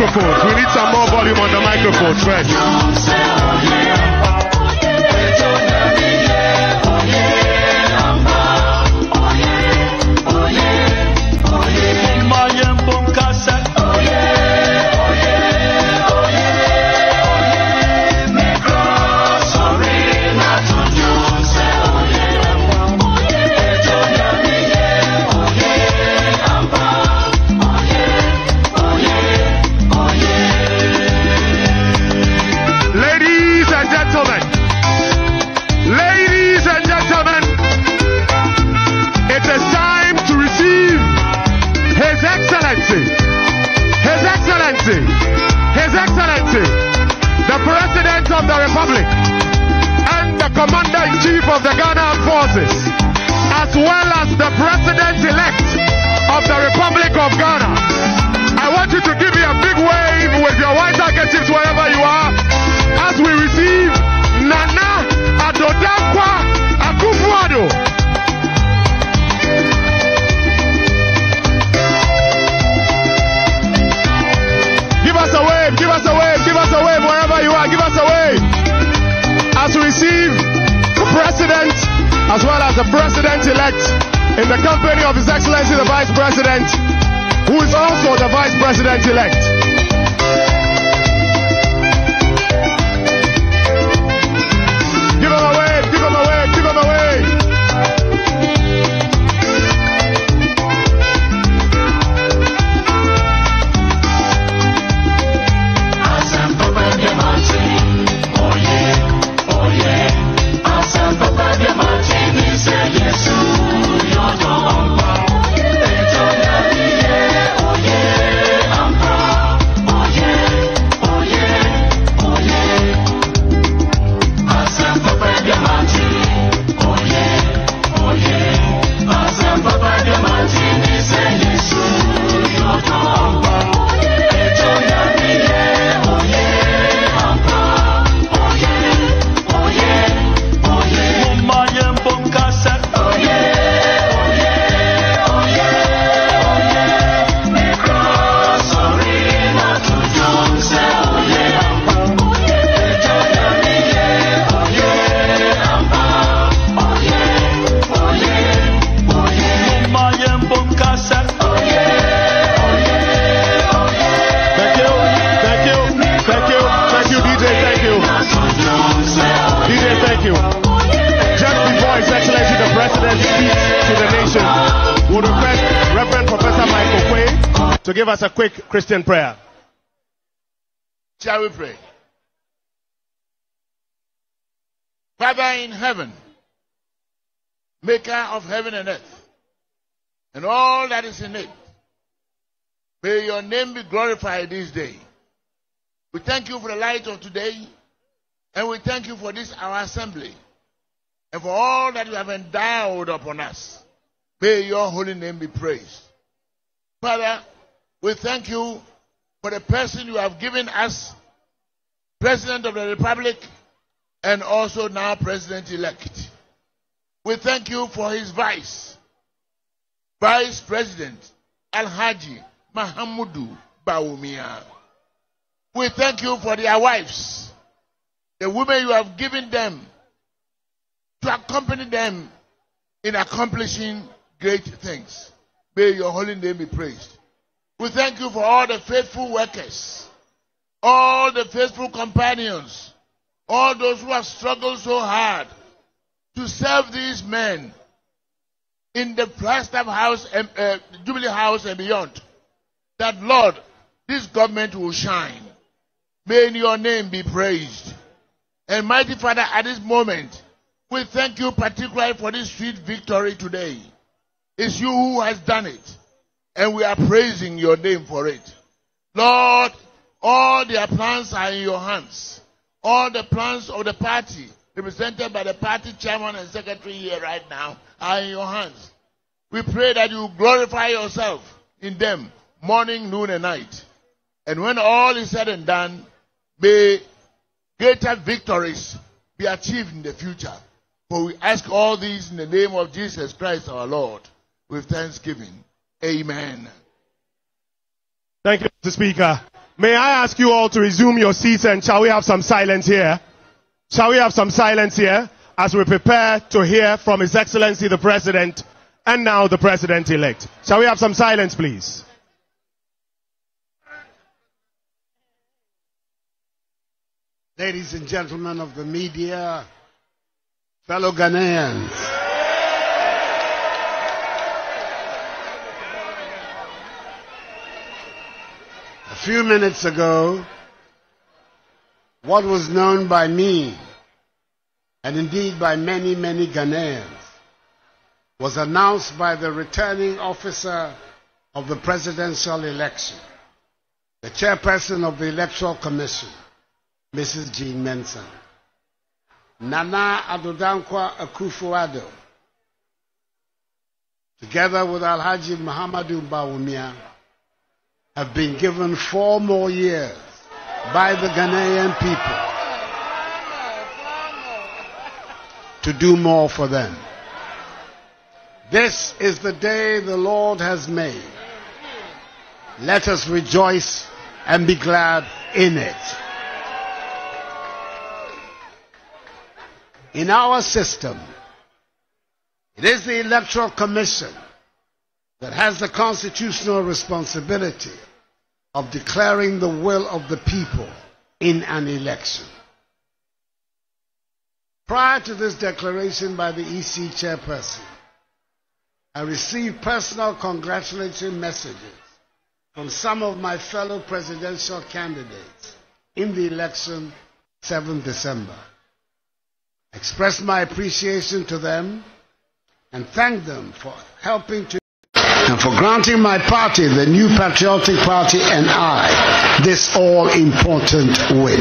microphones. We need some more volume on the microphones first. His Excellency, the President of the Republic and the Commander-in-Chief of the Ghana Forces, as well as the President-elect of the Republic of Ghana. I want you to give me a big wave with your white handkerchiefs wherever you are as we receive Nana Addo Akufo-Addo. Give us a wave, give us a wave, give us a wave wherever you are, give us a wave. As we receive the President as well as the President-elect in the company of His Excellency the Vice President, who is also the Vice President-elect. Give him a wave, give him a wave, give him a wave. To give us a quick Christian prayer. Shall we pray? Father in heaven, maker of heaven and earth, and all that is in it, may your name be glorified this day. We thank you for the light of today, and we thank you for this our assembly, and for all that you have endowed upon us. May your holy name be praised. Father, we thank you for the person you have given us, President of the Republic, and also now President-elect. We thank you for his Vice President, Alhaji Mahamudu Bawumia. We thank you for their wives, the women you have given them, to accompany them in accomplishing great things. May your holy name be praised. We thank you for all the faithful workers, all the faithful companions, all those who have struggled so hard to serve these men in the Flagstaff House, Jubilee House and beyond. That, Lord, this government will shine. May your name be praised. And mighty Father, at this moment, we thank you particularly for this sweet victory today. It's you who has done it. And we are praising your name for it. Lord, all their plans are in your hands. All the plans of the party, represented by the party chairman and secretary here right now, are in your hands. We pray that you glorify yourself in them, morning, noon, and night. And when all is said and done, may greater victories be achieved in the future. For we ask all these in the name of Jesus Christ our Lord, with thanksgiving. Amen. Thank you, Mr. Speaker. May I ask you all to resume your seats, and shall we have some silence here? Shall we have some silence here as we prepare to hear from His Excellency the President and now the President-elect? Shall we have some silence, please? Ladies and gentlemen of the media, fellow Ghanaians, a few minutes ago, what was known by me, and indeed by many, many Ghanaians, was announced by the returning officer of the presidential election, the chairperson of the Electoral Commission, Mrs. Jean Mensa. Nana Addo Akufo-Addo, together with Alhaji Muhammadu Bawumia, have been given 4 more years by the Ghanaian people to do more for them. This is the day the Lord has made. Let us rejoice and be glad in it. In our system, it is the Electoral Commission that has the constitutional responsibility of declaring the will of the people in an election. Prior to this declaration by the EC chairperson, I received personal congratulatory messages from some of my fellow presidential candidates in the election 7th December. I expressed my appreciation to them and thanked them for helping to and for granting my party, the New Patriotic Party, and I, this all-important win.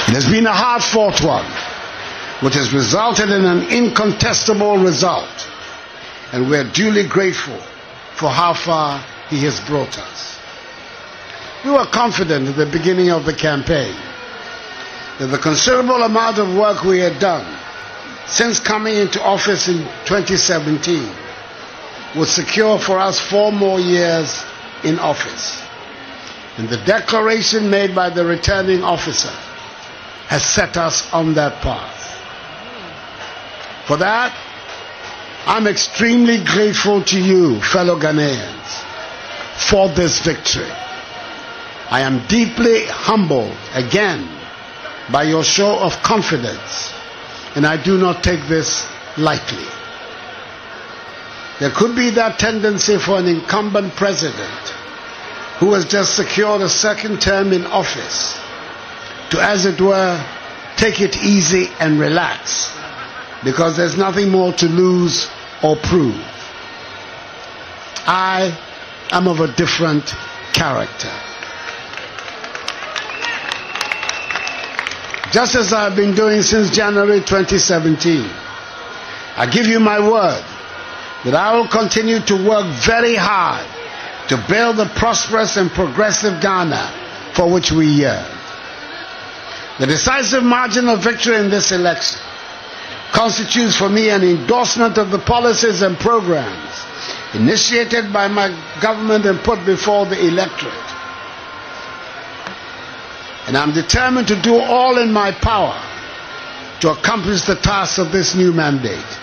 It has been a hard-fought one, which has resulted in an incontestable result, and we are duly grateful for how far he has brought us. We were confident at the beginning of the campaign that the considerable amount of work we had done since coming into office in 2017 would secure for us 4 more years in office. And the declaration made by the returning officer has set us on that path. For that, I'm extremely grateful to you, fellow Ghanaians, for this victory. I am deeply humbled again by your show of confidence, and I do not take this lightly. There could be that tendency for an incumbent president who has just secured a second term in office to, as it were, take it easy and relax because there's nothing more to lose or prove. I am of a different character. Just as I've been doing since January 2017, I give you my word that I will continue to work very hard to build the prosperous and progressive Ghana for which we yearn. The decisive margin of victory in this election constitutes for me an endorsement of the policies and programs initiated by my government and put before the electorate. And I'm determined to do all in my power to accomplish the task of this new mandate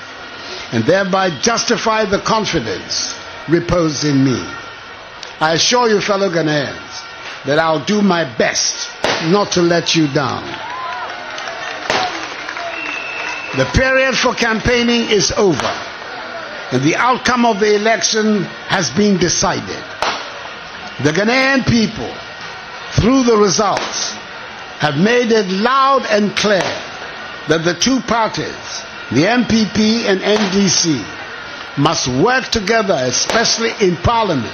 and thereby justify the confidence reposed in me. I assure you, fellow Ghanaians, that I'll do my best not to let you down. The period for campaigning is over, and the outcome of the election has been decided. The Ghanaian people, through the results, have made it loud and clear that the two parties, the MPP and NDC, must work together, especially in Parliament,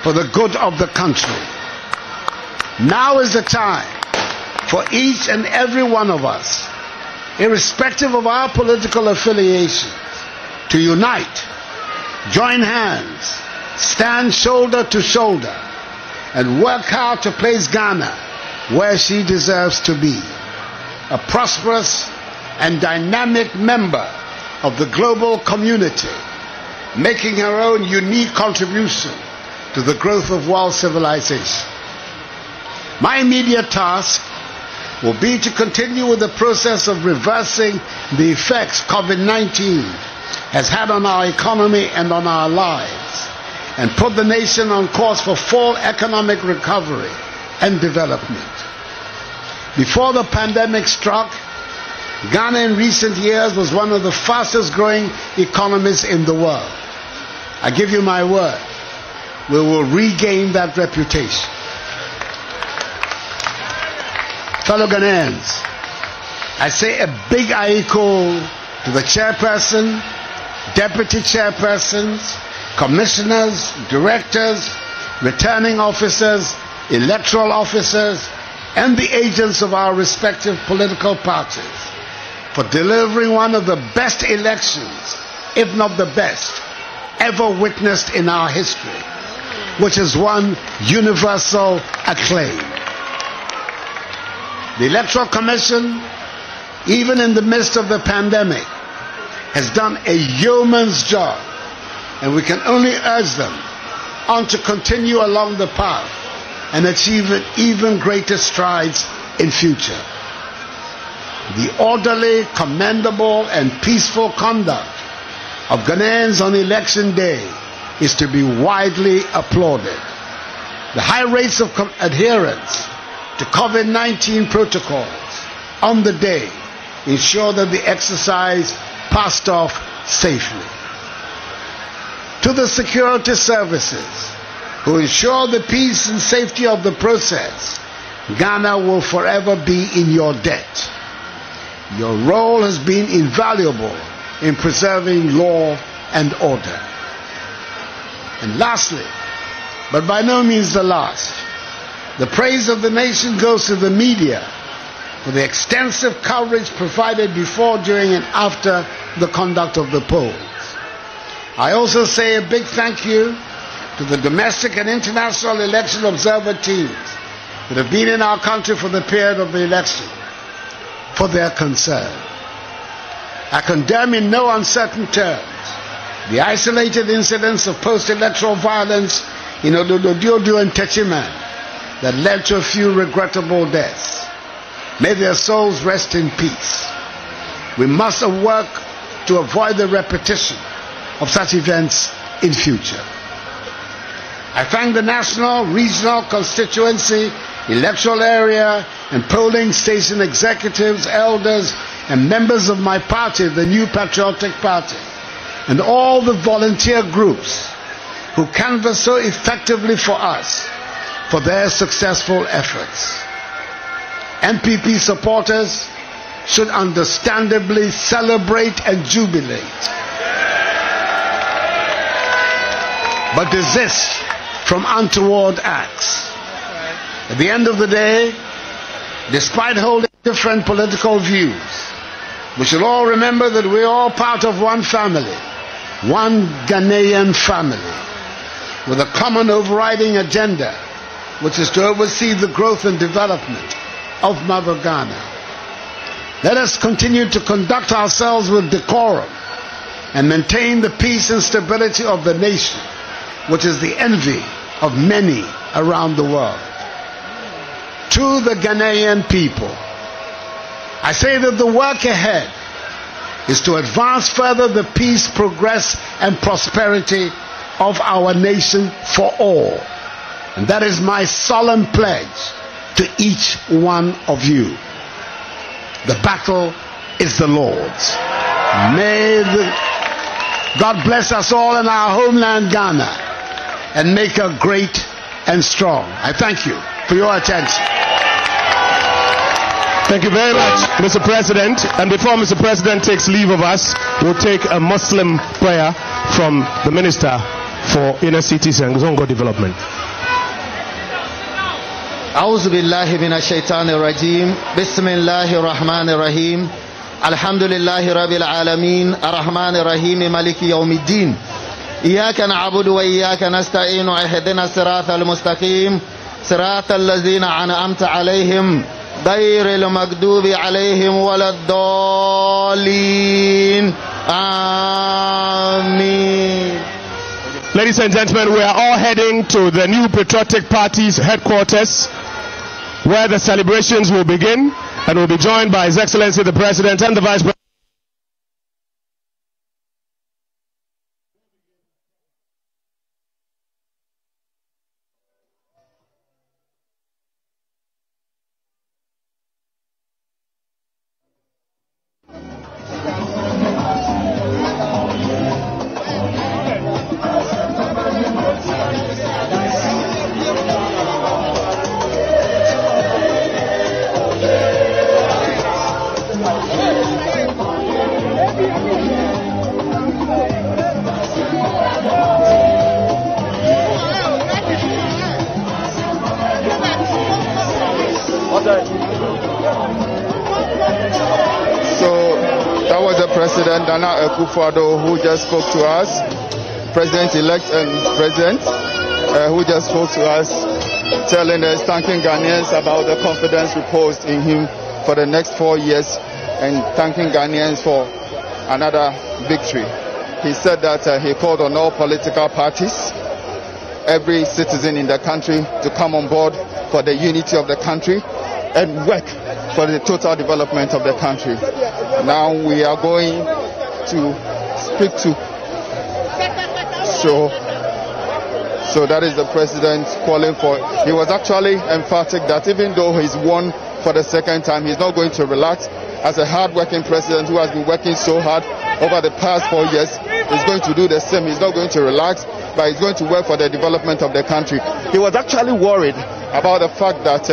for the good of the country. Now is the time for each and every one of us, irrespective of our political affiliations, to unite, join hands, stand shoulder to shoulder, and work hard to place Ghana where she deserves to be, a prosperous and dynamic member of the global community, making her own unique contribution to the growth of world civilization. My immediate task will be to continue with the process of reversing the effects COVID-19 has had on our economy and on our lives, and put the nation on course for full economic recovery and development. Before the pandemic struck, Ghana in recent years was one of the fastest growing economies in the world. I give you my word, we will regain that reputation. Fellow Ghanaians, I say a big aiko to the chairperson, deputy chairpersons, commissioners, directors, returning officers, electoral officers, and the agents of our respective political parties for delivering one of the best elections, if not the best, ever witnessed in our history, which has won universal acclaim. The Electoral Commission, even in the midst of the pandemic, has done a yeoman's job, and we can only urge them on to continue along the path and achieve even greater strides in future. The orderly, commendable, and peaceful conduct of Ghanaians on election day is to be widely applauded. The high rates of adherence to COVID-19 protocols on the day ensure that the exercise passed off safely. To the security services who ensure the peace and safety of the process, Ghana will forever be in your debt. Your role has been invaluable in preserving law and order. And lastly, but by no means the last, the praise of the nation goes to the media for the extensive coverage provided before, during, and after the conduct of the polls. I also say a big thank you to the domestic and international election observer teams that have been in our country for the period of the election for their concern. I condemn in no uncertain terms the isolated incidents of post-electoral violence in Addo and Techiman that led to a few regrettable deaths. May their souls rest in peace. We must work to avoid the repetition of such events in future. I thank the national, regional, constituency, electoral area, and polling station executives, elders, and members of my party, the New Patriotic Party, and all the volunteer groups who canvass so effectively for us for their successful efforts. NPP supporters should understandably celebrate and jubilate, but desist from untoward acts. At the end of the day, despite holding different political views, we should all remember that we are all part of one family, one Ghanaian family, with a common overriding agenda, which is to oversee the growth and development of Mother Ghana. Let us continue to conduct ourselves with decorum and maintain the peace and stability of the nation, which is the envy of many around the world. To the Ghanaian people, I say that the work ahead is to advance further the peace, progress, and prosperity of our nation for all. And that is my solemn pledge to each one of you. The battle is the Lord's. May God bless us all in our homeland Ghana and make her great and strong. I thank you for your attention. Thank you very much, Mr. President. And before Mr. President takes leave of us, we'll take a Muslim prayer from the Minister for Inner Cities and Zongo Development. أعوذ بالله من الشيطان الرجيم بسم الله الرحمن الرحيم الحمد لله رب العالمين الرحمن الرحيم مالك يوم الدين إياك نعبد وإياك نستعين اهدنا الصراط المستقيم صراط الذين أنعمت عليهم غير المغضوب عليهم ولا الضالين آمين. Ladies and gentlemen, we are all heading to the New Patriotic Party's headquarters where the celebrations will begin, and will be joined by His Excellency the President and the Vice President. President Nana Akufo-Addo, who just spoke to us, President-elect and President, who just spoke to us, telling us, thanking Ghanaians about the confidence reposed in him for the next 4 years, and thanking Ghanaians for another victory. He said that he called on all political parties, every citizen in the country to come on board for the unity of the country and work for the total development of the country. Now we are going to speak to. So that is the president calling for. He was actually emphatic that even though he's won for the second time, he's not going to relax. As a hard-working president who has been working so hard over the past 4 years, he's going to do the same. He's not going to relax, but he's going to work for the development of the country. He was actually worried about the fact that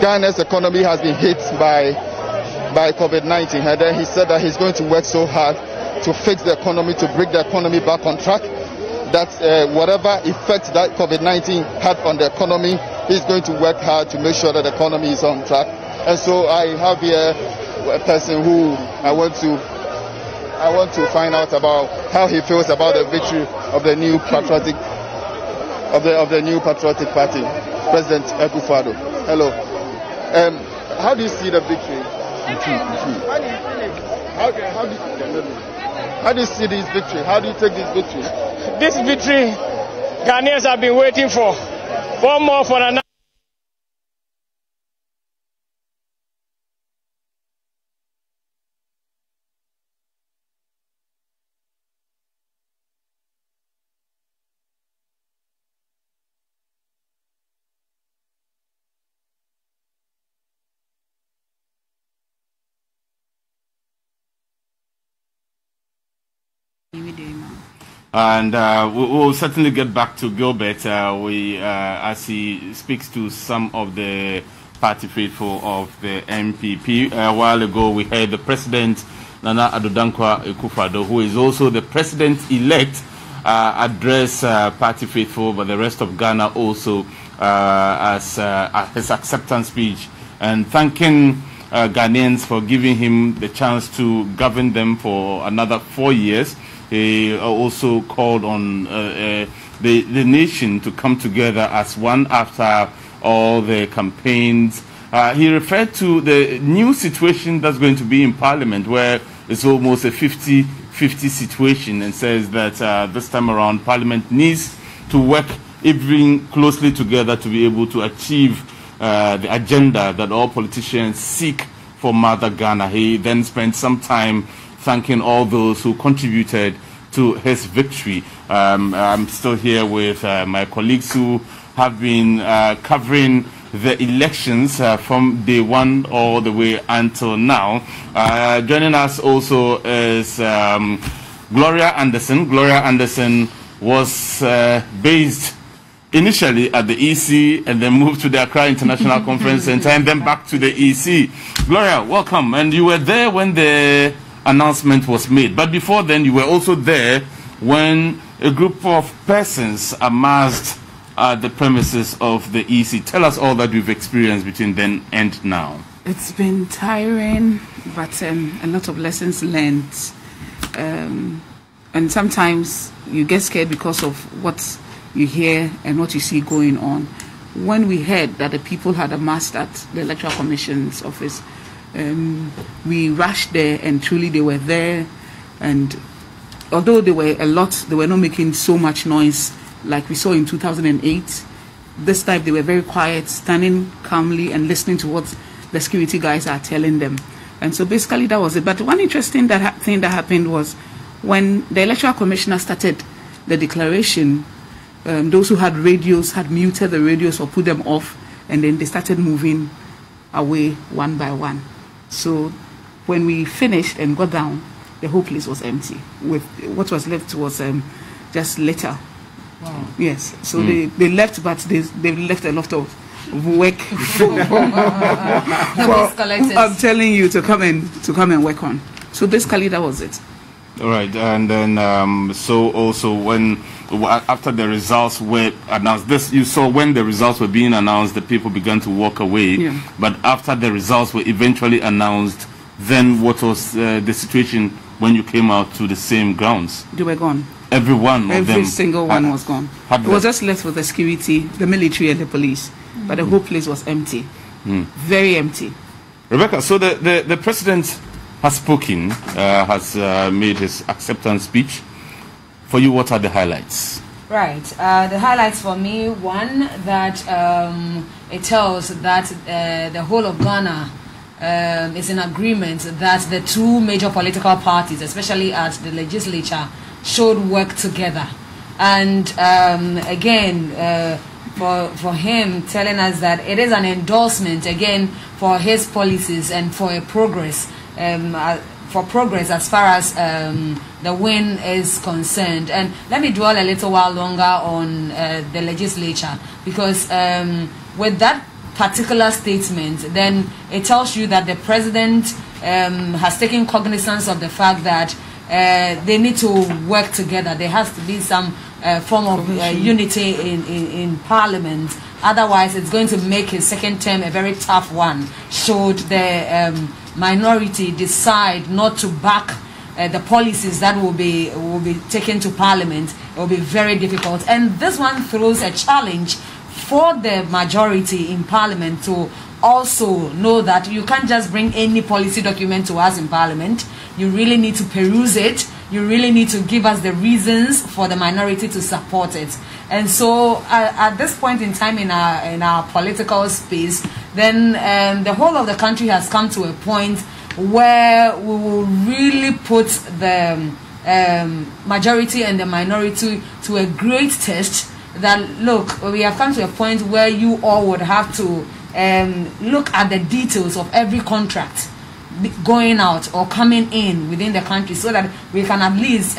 Ghana's economy has been hit by COVID-19, and then he said that he's going to work so hard to fix the economy, to bring the economy back on track, that whatever effect that COVID-19 had on the economy, he's going to work hard to make sure that the economy is on track. And so I have here a person who I want to find out about how he feels about the victory of the new patriotic party, President Akufo-Addo. Hello. How do you see the victory? How do you see this victory? How do you take this victory? This victory, Ghanaians have been waiting for. One more for another. And we'll certainly get back to Gilbert as he speaks to some of the party faithful of the MPP. A while ago, we heard the President, Nana Addo Akufo-Addo, who is also the President-elect, address party faithful, but the rest of Ghana also as his acceptance speech, and thanking Ghanaians for giving him the chance to govern them for another 4 years. He also called on the nation to come together as one after all the campaigns. He referred to the new situation that's going to be in Parliament, where it's almost a 50-50 situation, and says that this time around Parliament needs to work even closely together to be able to achieve the agenda that all politicians seek for Mother Ghana. He then spent some time thanking all those who contributed to his victory. I'm still here with my colleagues who have been covering the elections from day one all the way until now. Joining us also is Gloria Anderson. Gloria Anderson was based initially at the EC and then moved to the Accra International Conference Center and then back to the EC. Gloria, welcome. And you were there when the announcement was made. But before then, you were also there when a group of persons amassed at the premises of the EC. Tell us all that you've experienced between then and now. It's been tiring, but a lot of lessons learned. And sometimes you get scared because of what you hear and what you see going on. When we heard that the people had amassed at the Electoral Commission's office, we rushed there, and truly they were there. And although they were a lot, they were not making so much noise like we saw in 2008. this time they were very quiet, standing calmly and listening to what the security guys are telling them. And so basically that was it. But one interesting thing that happened was when the Electoral Commissioner started the declaration, those who had radios had muted the radios or put them off, and then they started moving away one by one. So when we finished and got down, the whole place was empty. With what was left was just litter. Wow. Yes. So they left, but they left a lot of work I'm telling you to come and work on. So basically that was it. All right, and then so also when after the results were announced, this you saw when the results were being announced, the people began to walk away. Yeah. But after the results were eventually announced, then what was the situation when you came out to the same grounds? They were gone. Every one of them. Every single one was gone. It was just left with the security, the military, and the police. But the whole place was empty, very empty. Rebecca, so the president has spoken, has made his acceptance speech. For you, what are the highlights? Right. The highlights for me, one, that it tells that the whole of Ghana is in agreement that the two major political parties, especially at the legislature, should work together. And again, for him telling us that it is an endorsement again for his policies and for a progress, as far as the win is concerned. And let me dwell a little while longer on the legislature, because with that particular statement, then it tells you that the president has taken cognizance of the fact that they need to work together. There has to be some form of unity in Parliament. Otherwise, it's going to make his second term a very tough one, should the minority decide not to back the policies that will be taken to Parliament. It will be very difficult. And this one throws a challenge for the majority in Parliament to also know that you can't just bring any policy document to us in Parliament. You really need to peruse it. You really need to give us the reasons for the minority to support it. And so at this point in time in our political space, then the whole of the country has come to a point where we will really put the majority and the minority to a great test. That, look, we have come to a point where you all would have to look at the details of every contract going out or coming in within the country, so that we can at least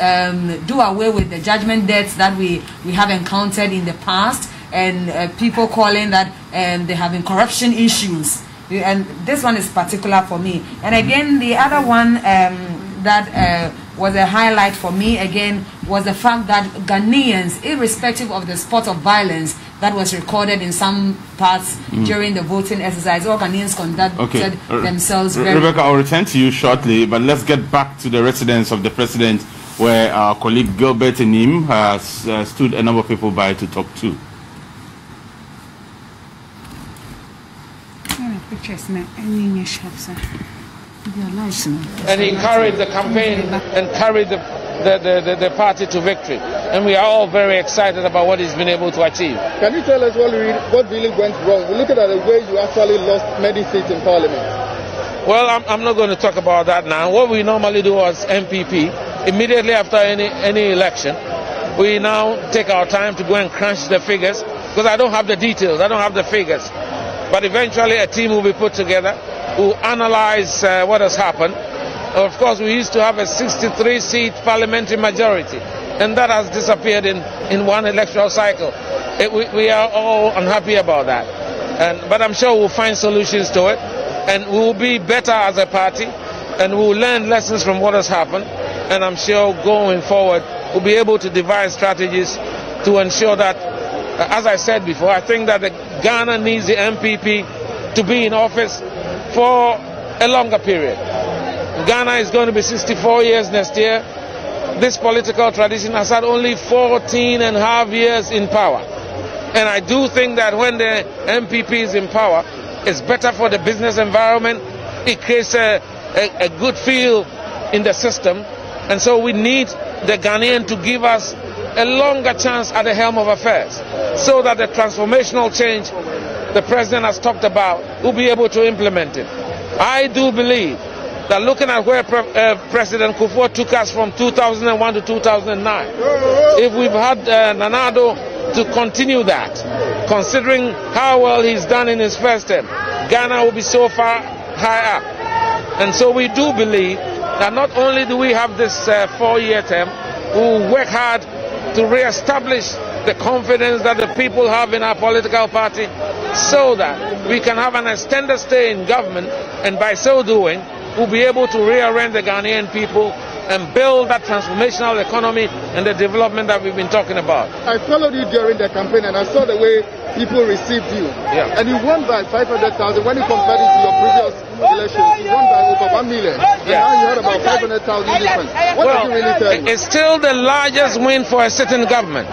do away with the judgment debts that we have encountered in the past, and people calling that there have been corruption issues. And this one is particular for me. And again, the other one that was a highlight for me again was the fact that Ghanaians, irrespective of the spot of violence that was recorded in some parts during the voting exercise, all Ghanaians conducted themselves very well. Rebecca, I'll return to you shortly, but let's get back to the residence of the president, where our colleague Gilbert Enim has stood a number of people by to talk to. And he carried the campaign and carried the party to victory. And we are all very excited about what he's been able to achieve. Can you tell us what really went wrong? We look at the way you actually lost many seats in Parliament. Well, I'm not going to talk about that now. What we normally do as MPP, immediately after any election, we now take our time to go and crunch the figures, because I don't have the details, I don't have the figures. But eventually a team will be put together who analyze what has happened. Of course, we used to have a 63-seat parliamentary majority, and that has disappeared in one electoral cycle. We are all unhappy about that. But I'm sure we'll find solutions to it, and we will be better as a party, and we'll learn lessons from what has happened. And I'm sure going forward, we'll be able to devise strategies to ensure that, as I said before, I think that Ghana needs the MPP to be in office for a longer period. Ghana is going to be 64 years next year. This political tradition has had only 14.5 years in power. And I do think that when the MPP is in power, it's better for the business environment. It creates a good feel in the system. And so we need the Ghanaian to give us a longer chance at the helm of affairs, so that the transformational change the president has talked about will be able to implement it. I do believe that looking at where President Kufuor took us from 2001 to 2009, if we've had Nana Addo to continue that, considering how well he's done in his first term, Ghana will be so far high up. And so we do believe that not only do we have this 4-year term, we will work hard to re-establish the confidence that the people have in our political party, so that we can have an extended stay in government, and by so doing we'll be able to rearrange the Ghanaian people and build that transformational economy and the development that we've been talking about. I followed you during the campaign and I saw the way people received you. Yeah. And you won by 500,000. When you compared it to your previous elections, you won by over 1 million. And now you had about 500,000 difference. What did you really tell you? It's still the largest win for a sitting government.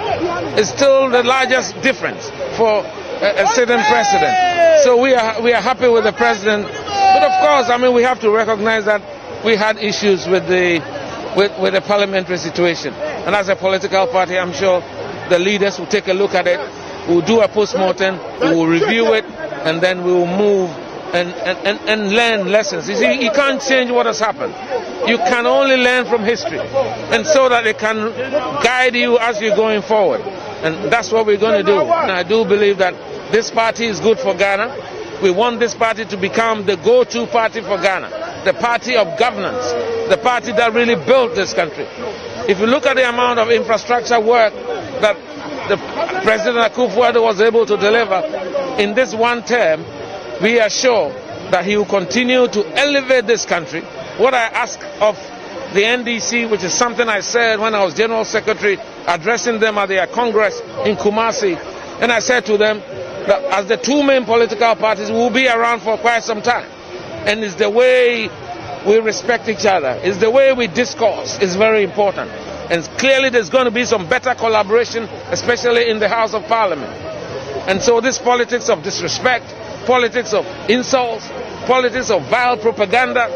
It's still the largest difference for a sitting president. So we are happy with the president. But of course, I mean, we have to recognize that we had issues with the parliamentary situation. And as a political party, I'm sure the leaders will take a look at it, we'll do a post-mortem, we will review it, and then we will move and learn lessons. You see, you can't change what has happened. You can only learn from history, and so that it can guide you as you're going forward. And that's what we're going to do. And I do believe that this party is good for Ghana. We want this party to become the go-to party for Ghana, the party of governance, the party that really built this country. If you look at the amount of infrastructure work that the President Akufo-Addo was able to deliver in this one term, we are sure that he will continue to elevate this country. What I ask of the NDC, which is something I said when I was General Secretary addressing them at their Congress in Kumasi, and I said to them that as the two main political parties, we will be around for quite some time. And it's the way we respect each other, it's the way we discourse is very important. And clearly there's going to be some better collaboration, especially in the House of Parliament. And so this politics of disrespect, politics of insults, politics of vile propaganda,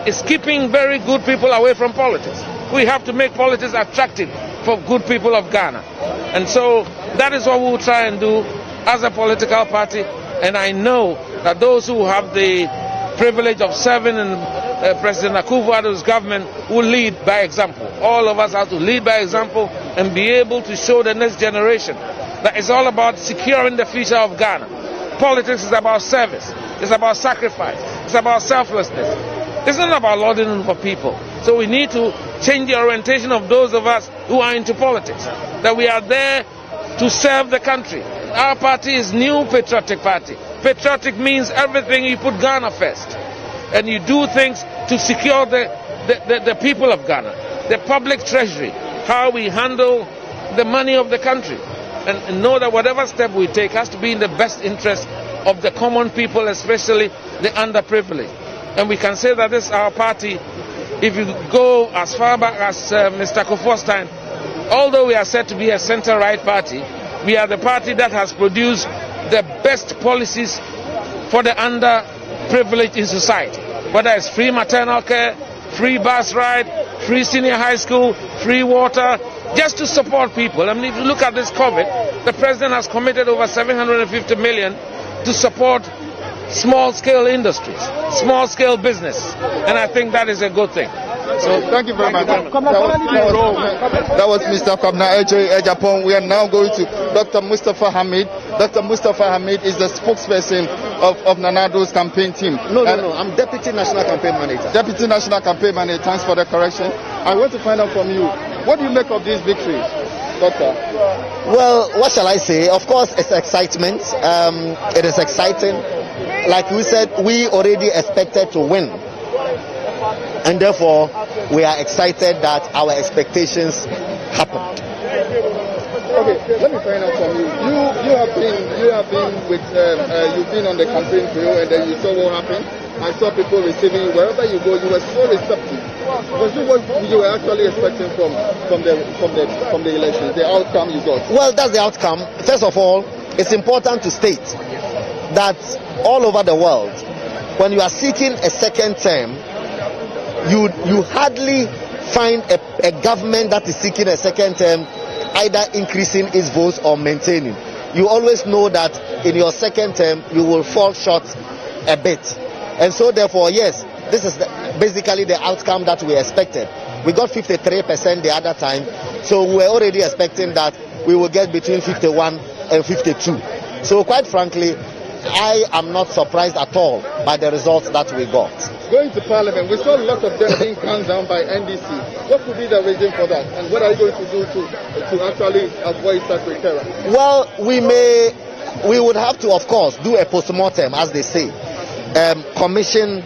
is keeping very good people away from politics. We have to make politics attractive for good people of Ghana. And so that is what we will try and do as a political party. And I know that those who have the privilege of serving in President Akufo-Addo's government will lead by example. All of us have to lead by example and be able to show the next generation that it's all about securing the future of Ghana. Politics is about service, it's about sacrifice, it's about selflessness. It's not about lording over people. So we need to change the orientation of those of us who are into politics, that we are there to serve the country. Our party is New Patriotic Party. Patriotic means everything, you put Ghana first. And you do things to secure the people of Ghana, the public treasury, how we handle the money of the country. And know that whatever step we take has to be in the best interest of the common people, especially the underprivileged. And we can say that this is our party. If you go as far back as Mr. Kufuor's time, although we are said to be a center-right party, we are the party that has produced the best policies for the underprivileged in society. Whether it's free maternal care, free bus ride, free senior high school, free water, just to support people. I mean, if you look at this COVID, the president has committed over 750 million to support small-scale industries, small-scale business, and I think that is a good thing. So thank you very much. That was Mr. Kwabena Agyapong. We are now going to Dr. Mustafa Hamid. Dr. Mustafa Hamid is the spokesperson of Nana Addo's campaign team. No. I'm Deputy National Campaign Manager. Deputy National Campaign Manager. Thanks for the correction. I want to find out from you, what do you make of this victory, Doctor? Well, what shall I say? Of course, it's excitement. It is exciting. Like we said, we already expected to win. And therefore, we are excited that our expectations happened. Okay, let me find out from you. You've been on the campaign trail, and then you saw what happened. I saw people receiving you wherever you go. You were so receptive. Was it what you were actually expecting from the elections, the outcome you got? Well, that's the outcome. First of all, it's important to state that all over the world, when you are seeking a second term, you hardly find a government that is seeking a second term either increasing its votes or maintaining. You always know that in your second term you will fall short a bit. And so therefore, yes, this is basically the outcome that we expected. We got 53% the other time, so we were already expecting that we will get between 51 and 52. So quite frankly, I am not surprised at all by the results that we got. Going to Parliament, we saw a lot of them being gunned down by NDC. What could be the reason for that? And what are you going to do to actually avoid such recurrence? Well, we would have to, of course, do a post-mortem, as they say, commission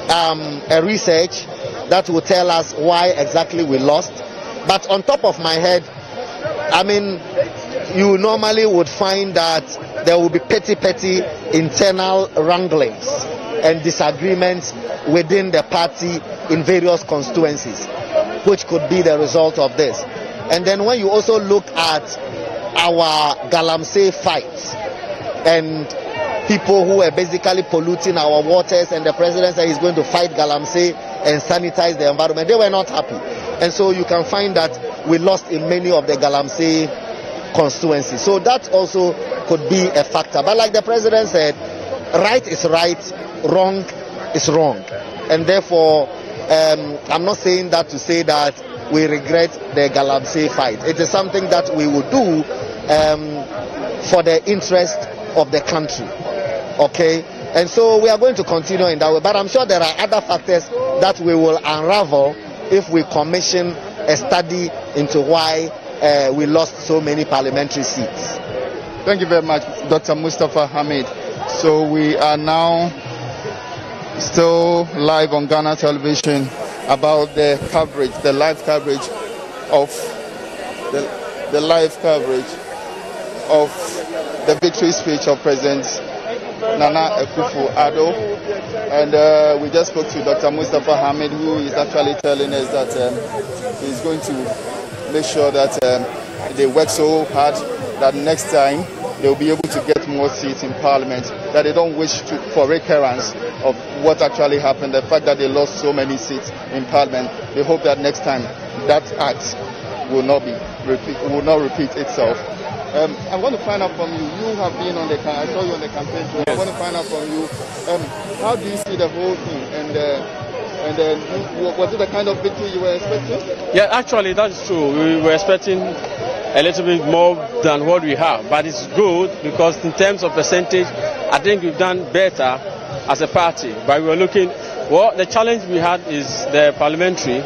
a research that will tell us why exactly we lost. But on top of my head, I mean, you normally would find that there will be petty internal wranglings and disagreements within the party in various constituencies, which could be the result of this. And then when you also look at our Galamsey fights and people who were basically polluting our waters, and the president said he's going to fight Galamsey and sanitize the environment, they were not happy. And so you can find that we lost in many of the Galamsey constituencies. So that also could be a factor. But like the president said, right is right, wrong is wrong. And therefore, I'm not saying that to say that we regret the Galamsey fight. It is something that we will do for the interest of the country. Okay? And so we are going to continue in that way. But I'm sure there are other factors that we will unravel if we commission a study into why we lost so many parliamentary seats. Thank you very much, Dr. Mustafa Hamid. So we are now still live on Ghana television about the coverage, the live coverage of the victory speech of President Nana Akufo-Addo. And we just spoke to Dr. Mustafa Hamid, who is actually telling us that he's going to make sure that they work so hard that next time they'll be able to get more seats in Parliament, that they don't wish for recurrence of what actually happened, the fact that they lost so many seats in Parliament. They hope that next time that act will not repeat itself. I want to find out from you. You have been on I saw you on the campaign trail. Yes. I want to find out from you. How do you see the whole thing? And was it the kind of victory you were expecting? Yeah, actually, that is true. We were expecting a little bit more than what we have, but it's good because in terms of percentage, I think we've done better as a party. But we were looking. Well, the challenge we had is the parliamentary,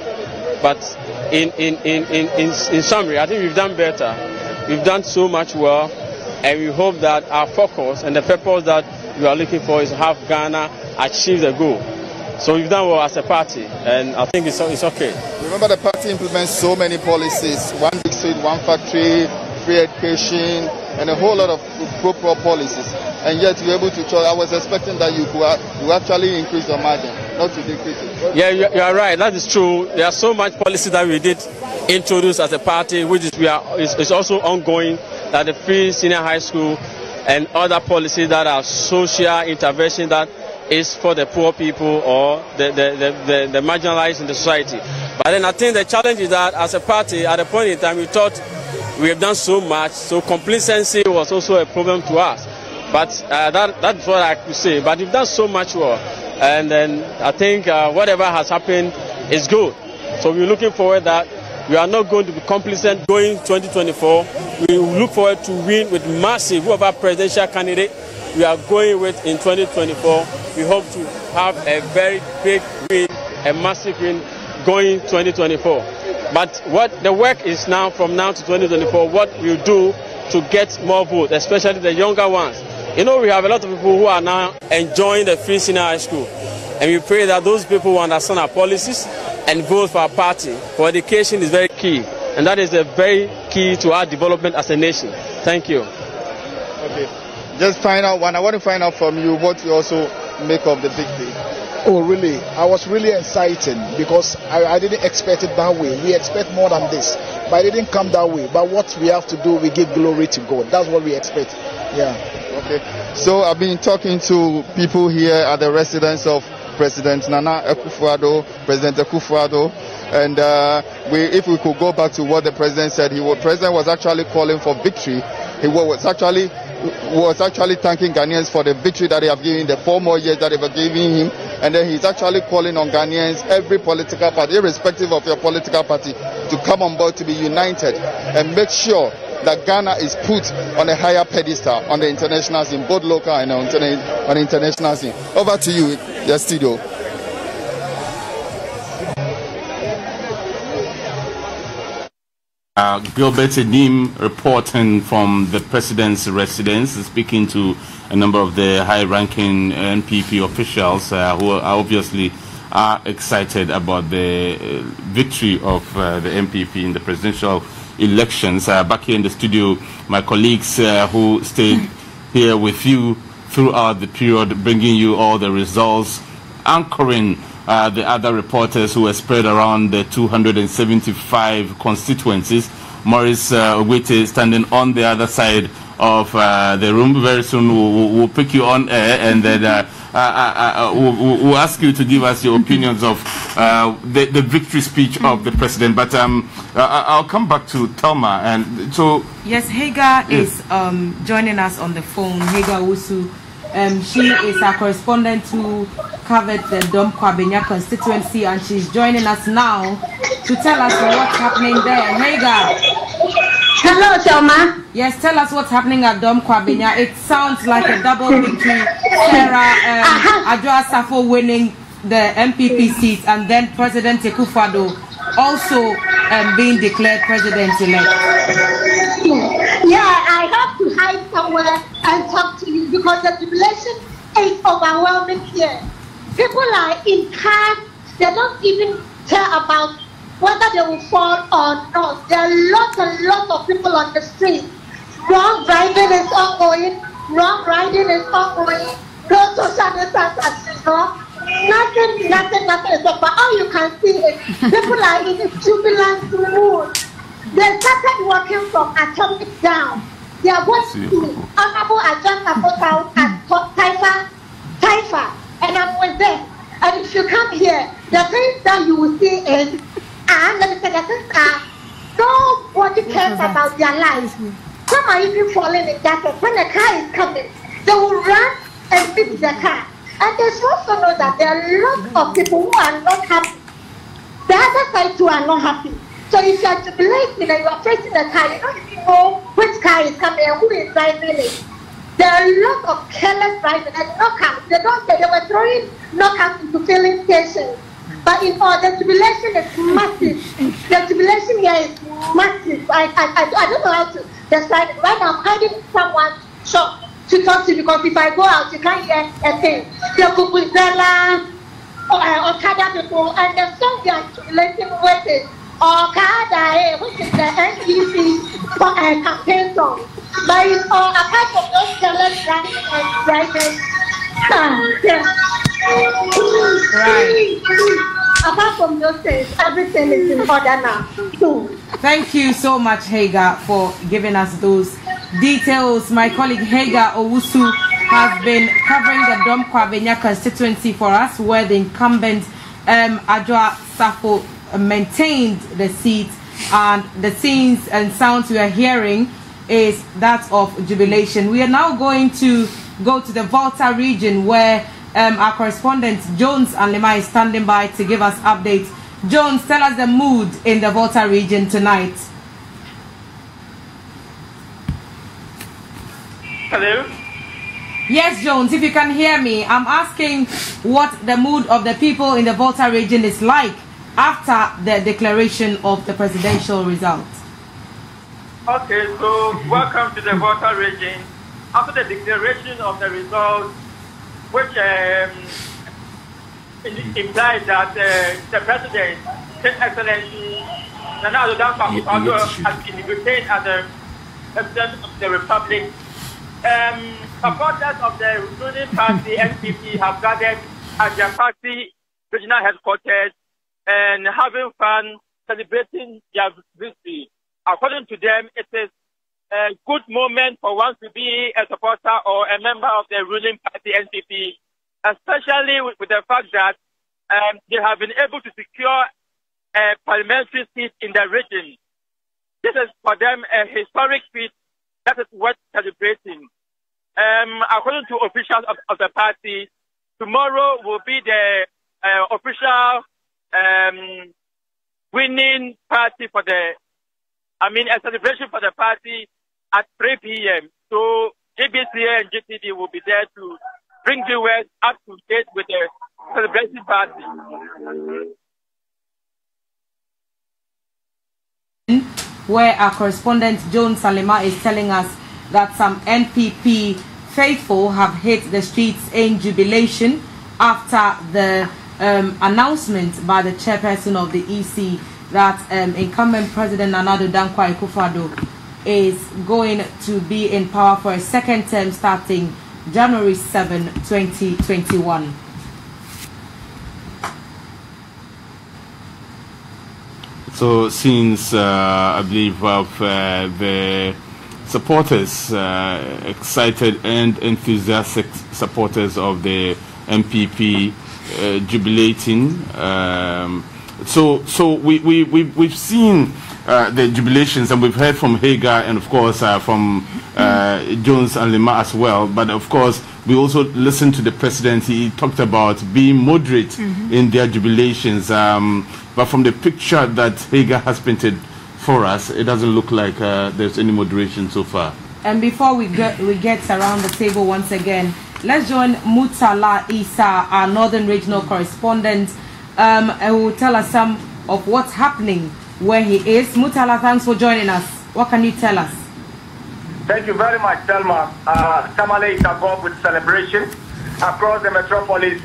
but in summary, I think we've done better. We've done so much well, and we hope that our focus and the purpose that we are looking for is to have Ghana achieve the goal. So we've done well as a party, and I think it's okay. Remember, the party implements so many policies: one big street, one factory, free education, and a whole lot of pro policies. And yet you're able to I was expecting that you actually increase your margin, not to decrease it. Yeah, you are right. That is true. There are so much policies that we did introduce as a party, which is also ongoing, that the free senior high school and other policies that are social intervention that is for the poor people or the marginalized in the society. But then I think the challenge is that as a party, at a point in time, we thought we have done so much, so complacency was also a problem to us. But that's what I could say. But we've done so much well, and then I think whatever has happened is good. So we're looking forward that we are not going to be complacent going 2024. We look forward to win with massive, whoever presidential candidate we are going with in 2024. We hope to have a very big win, a massive win going 2024. But what the work is now, from now to 2024, what we'll do to get more votes, especially the younger ones. You know, we have a lot of people who are now enjoying the free senior high school. And we pray that those people who understand our policies and vote for our party. For education is very key. And that is a very key to our development as a nation. Thank you. Okay. Just I want to find out from you what you also make of the big day. Oh, really? I was really excited because I didn't expect it that way. We expect more than this, but it didn't come that way. But what we have to do, we give glory to God. That's what we expect. Yeah. Okay. So I've been talking to people here at the residence of President Nana Akufo-Addo, President Akufo-Addo, And if we could go back to what the president said, president was actually calling for victory. He was actually thanking Ghanaians for the victory that they have given, the 4 more years that they were giving him, and then he's actually calling on Ghanaians, every political party, irrespective of your political party, to come on board, to be united and make sure that Ghana is put on a higher pedestal on the international scene, both local and on the international scene. Over to you, the studio. Gilbert Edim reporting from the president's residence, speaking to a number of the high-ranking NPP officials who obviously are excited about the victory of the NPP in the presidential elections. Back here in the studio, my colleagues who stayed here with you throughout the period, bringing you all the results, anchoring the other reporters who were spread around the 275 constituencies. Maurice Ogwete standing on the other side of the room. Very soon we'll pick you on air, and then we'll ask you to give us your opinions of the victory speech of the president. But I'll come back to Thelma. And so yes, Hagar is joining us on the phone. Hagar Wusu. She is our correspondent who covered the Dom Kwabenya constituency, and she's joining us now to tell us what's happening there. Hagar. Hello, Selma. Yes, tell us what's happening at Dom Kwabenya. It sounds like a double victory. Sarah Addo Safo winning the MPP seat, and then President Akufo-Addo also being declared president-elect. Yeah, I have to hide somewhere and talk to you because the jubilation is overwhelming here. People are in cars, they don't even care about whether they will fall or not. There are lots and lots of people on the street. Wrong driving is ongoing, wrong riding is ongoing, no social distance as usual. Nothing is up. But all you can see is people are in a jubilant mood. They started working from atomic down. They are going to Honorable Addo Safo at Taifa, and I'm with them. And if you come here, the things that you will see is, and let me say, the things are, nobody cares about their lives. Some are even falling in that. When the car is coming, they will run and fix the car. And they should also know that there are lots of people who are not happy. The other side too are not happy. So if you are jubilating and you are facing the car, you don't even know which car is coming and who is driving it. There are lots of careless driving and knockouts. They don't say they were throwing knockouts into filling stations. But in all, the jubilation is massive. The jubilation here is massive. I don't know how to describe it. Right now I'm hiding someone's shop to talk to you because if I go out, you can't hear a thing. The Bubuzela, Okada people, and the song they are jubilating with is Okada, which is the NPP campaign song. But it's all apart from those careless drivers. Right. Apart from those things, everything is in order now. Thank you so much, Hagar, for giving us those details. My colleague Hagar Owusu has been covering the Dom Kwabenya constituency for us, where the incumbent Addo Safo maintained the seat, and the scenes and sounds we are hearing is that of jubilation. We are now going to go to the Volta region, where our correspondent Jones and Lima is standing by to give us updates. Jones, tell us the mood in the Volta region tonight. Hello? Yes, Jones, if you can hear me, I'm asking what the mood of the people in the Volta region is like after the declaration of the presidential results. Okay, so welcome to the Volta region. After the declaration of the results, which implies that the president, His Excellency Nana Addo Safo has been retained as the president of the republic. Supporters of the ruling party NPP have gathered at their party regional headquarters and having fun celebrating their victory. According to them, it is a good moment for one to be a supporter or a member of the ruling party NPP, especially with the fact that they have been able to secure parliamentary seat in the region. This is for them a historic feat that is worth celebrating. According to officials of the party, tomorrow will be the official winning party for a celebration for the party at 3 p.m. So GBCA and GTD will be there to bring viewers up to date with the celebration party. Where our correspondent Joan Salima is telling us that some NPP faithful have hit the streets in jubilation after the announcement by the chairperson of the EC that incumbent President Addo is going to be in power for a second term starting January 7, 2021. So since I believe the supporters, excited and enthusiastic supporters of the MPP jubilating, so we've seen the jubilations, and we've heard from Hagar and of course from Jones and Lima as well. But of course we also listened to the president. He talked about being moderate in their jubilations. But from the picture that Hagar has painted for us, it doesn't look like there's any moderation so far. And before we get around the table once again, let's join Mutala Isa, our Northern Regional correspondent, who will tell us some of what's happening where he is. Mutala, thanks for joining us. What can you tell us? Thank you very much, Selma. Tamale is above with celebration across the metropolis.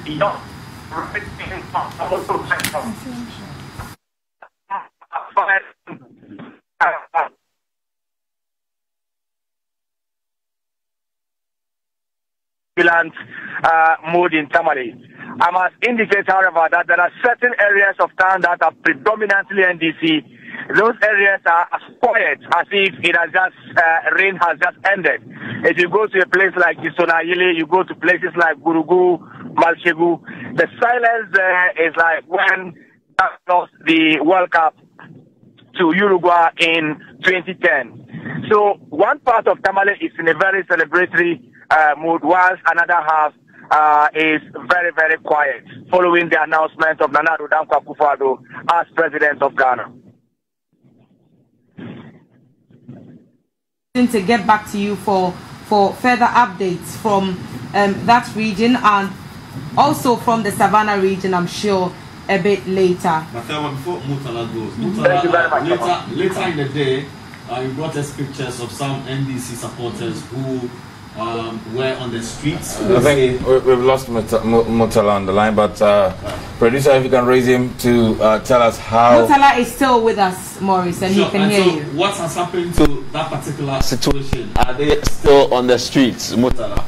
Mood in Tamale. I must indicate, however, that there are certain areas of town that are predominantly NDC. Those areas are as quiet as if it has just rain has just ended. If you go to a place like Isonayile, you go to places like Gurugu, Malshegu, the silence there is like when lost the World Cup to Uruguay in 2010. So one part of Tamale is in a very celebratory mood, whilst another half is very, very quiet, following the announcement of Nana Addo Dankwa Akufo-Addo as president of Ghana. To get back to you for further updates from that region and also from the Savannah region, I'm sure, a bit later. Before Mutala goes, Mutala, later in the day, you brought us pictures of some NDC supporters who were on the streets. I think we've lost Mutala on the line, but producer, if you can raise him to tell us how. Mutala is still with us, Maurice, and he can hear you. What has happened to that particular situation? Are they still on the streets, Mutala?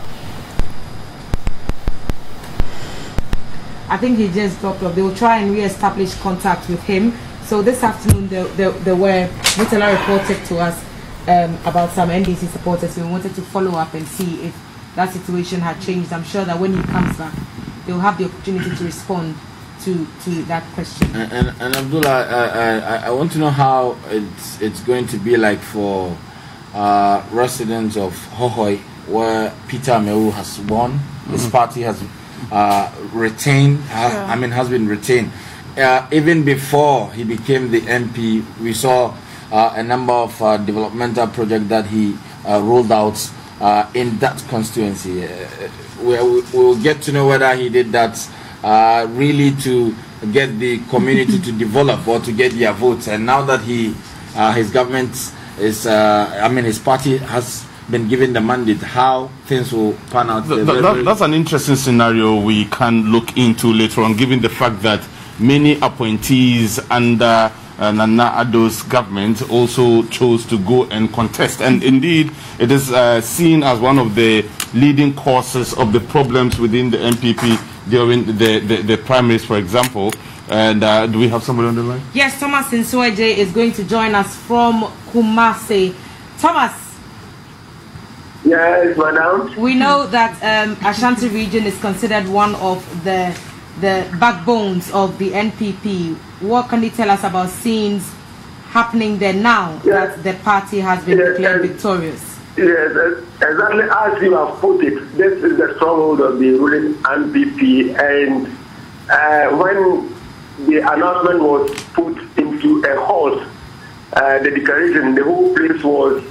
I think he just dropped off. They will try and re-establish contact with him. So this afternoon, there were Mutala reported to us about some NDC supporters. We wanted to follow up and see if that situation had changed. I'm sure that when he comes back, they'll have the opportunity to respond to that question. And Abdullah, I want to know how it's going to be like for residents of Hohoi, where Peter Amewu has won. His party has retained. Has been retained. Even before he became the MP, we saw a number of developmental projects that he rolled out in that constituency. We'll get to know whether he did that really to get the community to develop or to get their votes. And now that his government is, his party has been given the mandate, how things will pan out. That's an interesting scenario we can look into later on, given the fact that many appointees under Nana Addo's government also chose to go and contest, and indeed it is seen as one of the leading causes of the problems within the MPP during the primaries, for example. And do we have somebody on the line? Yes, Thomas Nsoeje is going to join us from Kumasi. Thomas. Yes, madam. We know that Ashanti region is considered one of the the backbones of the NPP. What can you tell us about scenes happening there now that the party has been declared victorious? Yes, exactly as you have put it. This is the stronghold of the ruling NPP, and when the announcement was put into a halt, the declaration, the whole place was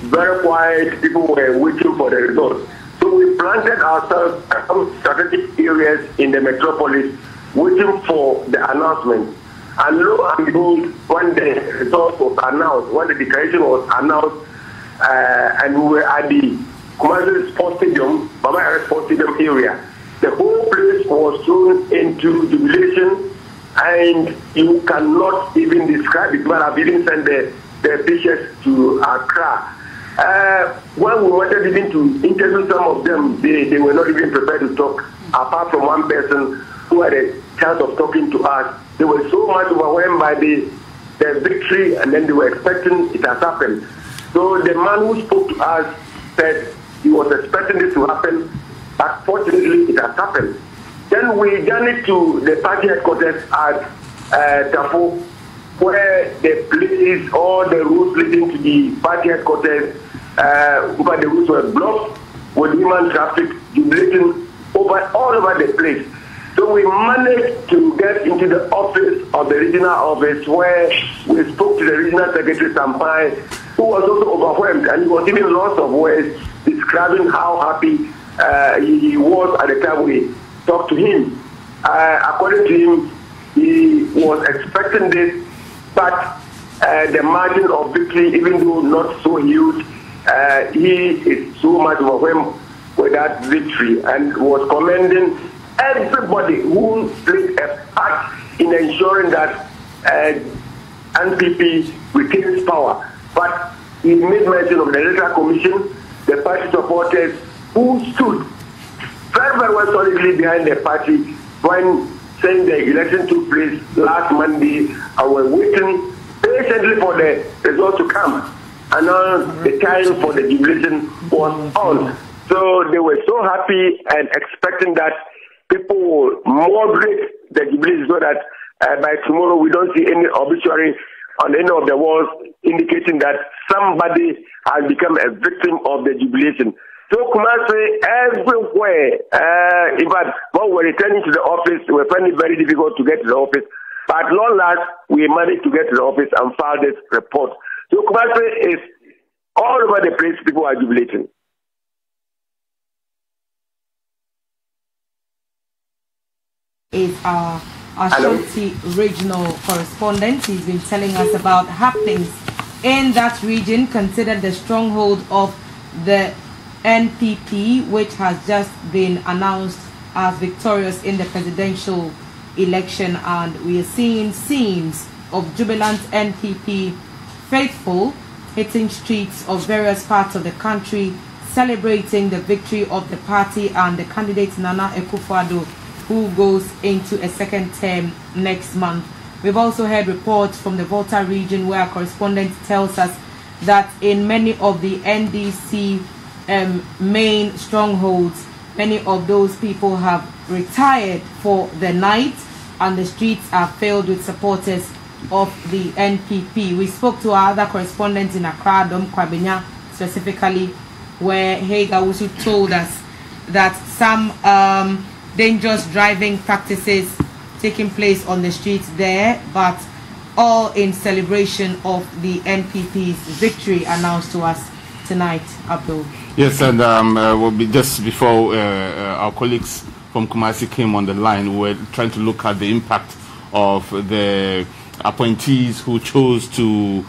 very quiet. People were waiting for the results. So we planted ourselves at some strategic areas in the metropolis, waiting for the announcement. And lo and behold, when the result was announced, when the declaration was announced, and we were at the Kumasi Sports Stadium, Bawumia Sports Stadium area, the whole place was thrown into jubilation, and you cannot even describe it. But I've even sent the pictures to Accra. When we wanted even to interview some of them, they were not even prepared to talk, apart from one person who had a chance of talking to us. They were so much overwhelmed by the victory, and then they were expecting it has happened. So the man who spoke to us said he was expecting this to happen, but fortunately it has happened. Then we journeyed to the party headquarters at Tafo, where the place, all the roads leading to the party headquarters, the roads were blocked with human traffic jubilating all over the place. So we managed to get into the office of the regional office, where we spoke to the regional secretary Sampai, who was also overwhelmed, and he was even lost of words describing how happy he was at the time we talked to him. According to him, he was expecting this, but the margin of victory, even though not so huge, he is so much overwhelmed with that victory, and was commending everybody who played a part in ensuring that NPP retains power. But he made mention of the Electoral Commission, the party supporters who stood very, very well solidly behind the party when saying the election took place last Monday, and were waiting patiently for the results to come. And now the time for the jubilation was on. So they were so happy and expecting that people will moderate the jubilation so that by tomorrow we don't see any obituary on any of the walls indicating that somebody has become a victim of the jubilation. So Kumasi, everywhere, in fact, when we're returning to the office, we find it very difficult to get to the office. But at long last, we managed to get to the office and file this report. So Kumasi is all over the place, people are jubilating. Is our Ashanti regional correspondent. He's been telling us about happenings in that region, considered the stronghold of the NPP, which has just been announced as victorious in the presidential election, and we are seeing scenes of jubilant NPP faithful hitting streets of various parts of the country, celebrating the victory of the party and the candidate Nana Akufo-Addo, who goes into a second term next month. We've also heard reports from the Volta region, where our correspondent tells us that in many of the NDC main strongholds, many of those people have retired for the night, and the streets are filled with supporters of the NPP. We spoke to our other correspondent in Accra, Dom Kwabenya, specifically, where Haga also told us that some dangerous driving practices taking place on the streets there, but all in celebration of the NPP's victory announced to us tonight, Abdul. Yes, and we'll be just before our colleagues from Kumasi came on the line, we were trying to look at the impact of the appointees who chose to,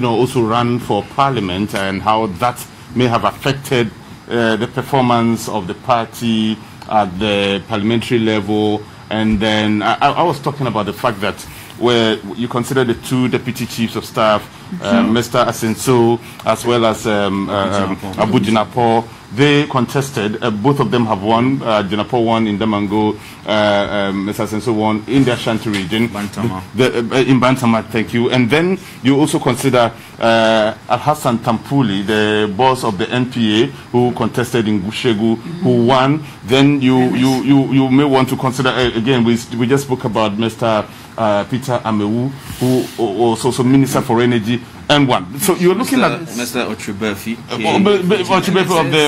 also run for parliament, and how that may have affected the performance of the party at the parliamentary level. And then I was talking about the fact that where you consider the two deputy chiefs of staff, Mr. Asenso, as well as Abu Jinapo. They contested. Both of them have won. Jinapo won in Damango. Mr. Asenso won in the Ashanti region. In Bantama, thank you. And then you also consider Al-Hassan Tampuli, the boss of the NPA, who contested in Gushegu, who won. Then you may want to consider, again, we just spoke about Mr. Peter Amewu, who also Minister for Energy, and one. So you're looking at Mr. Ochubefi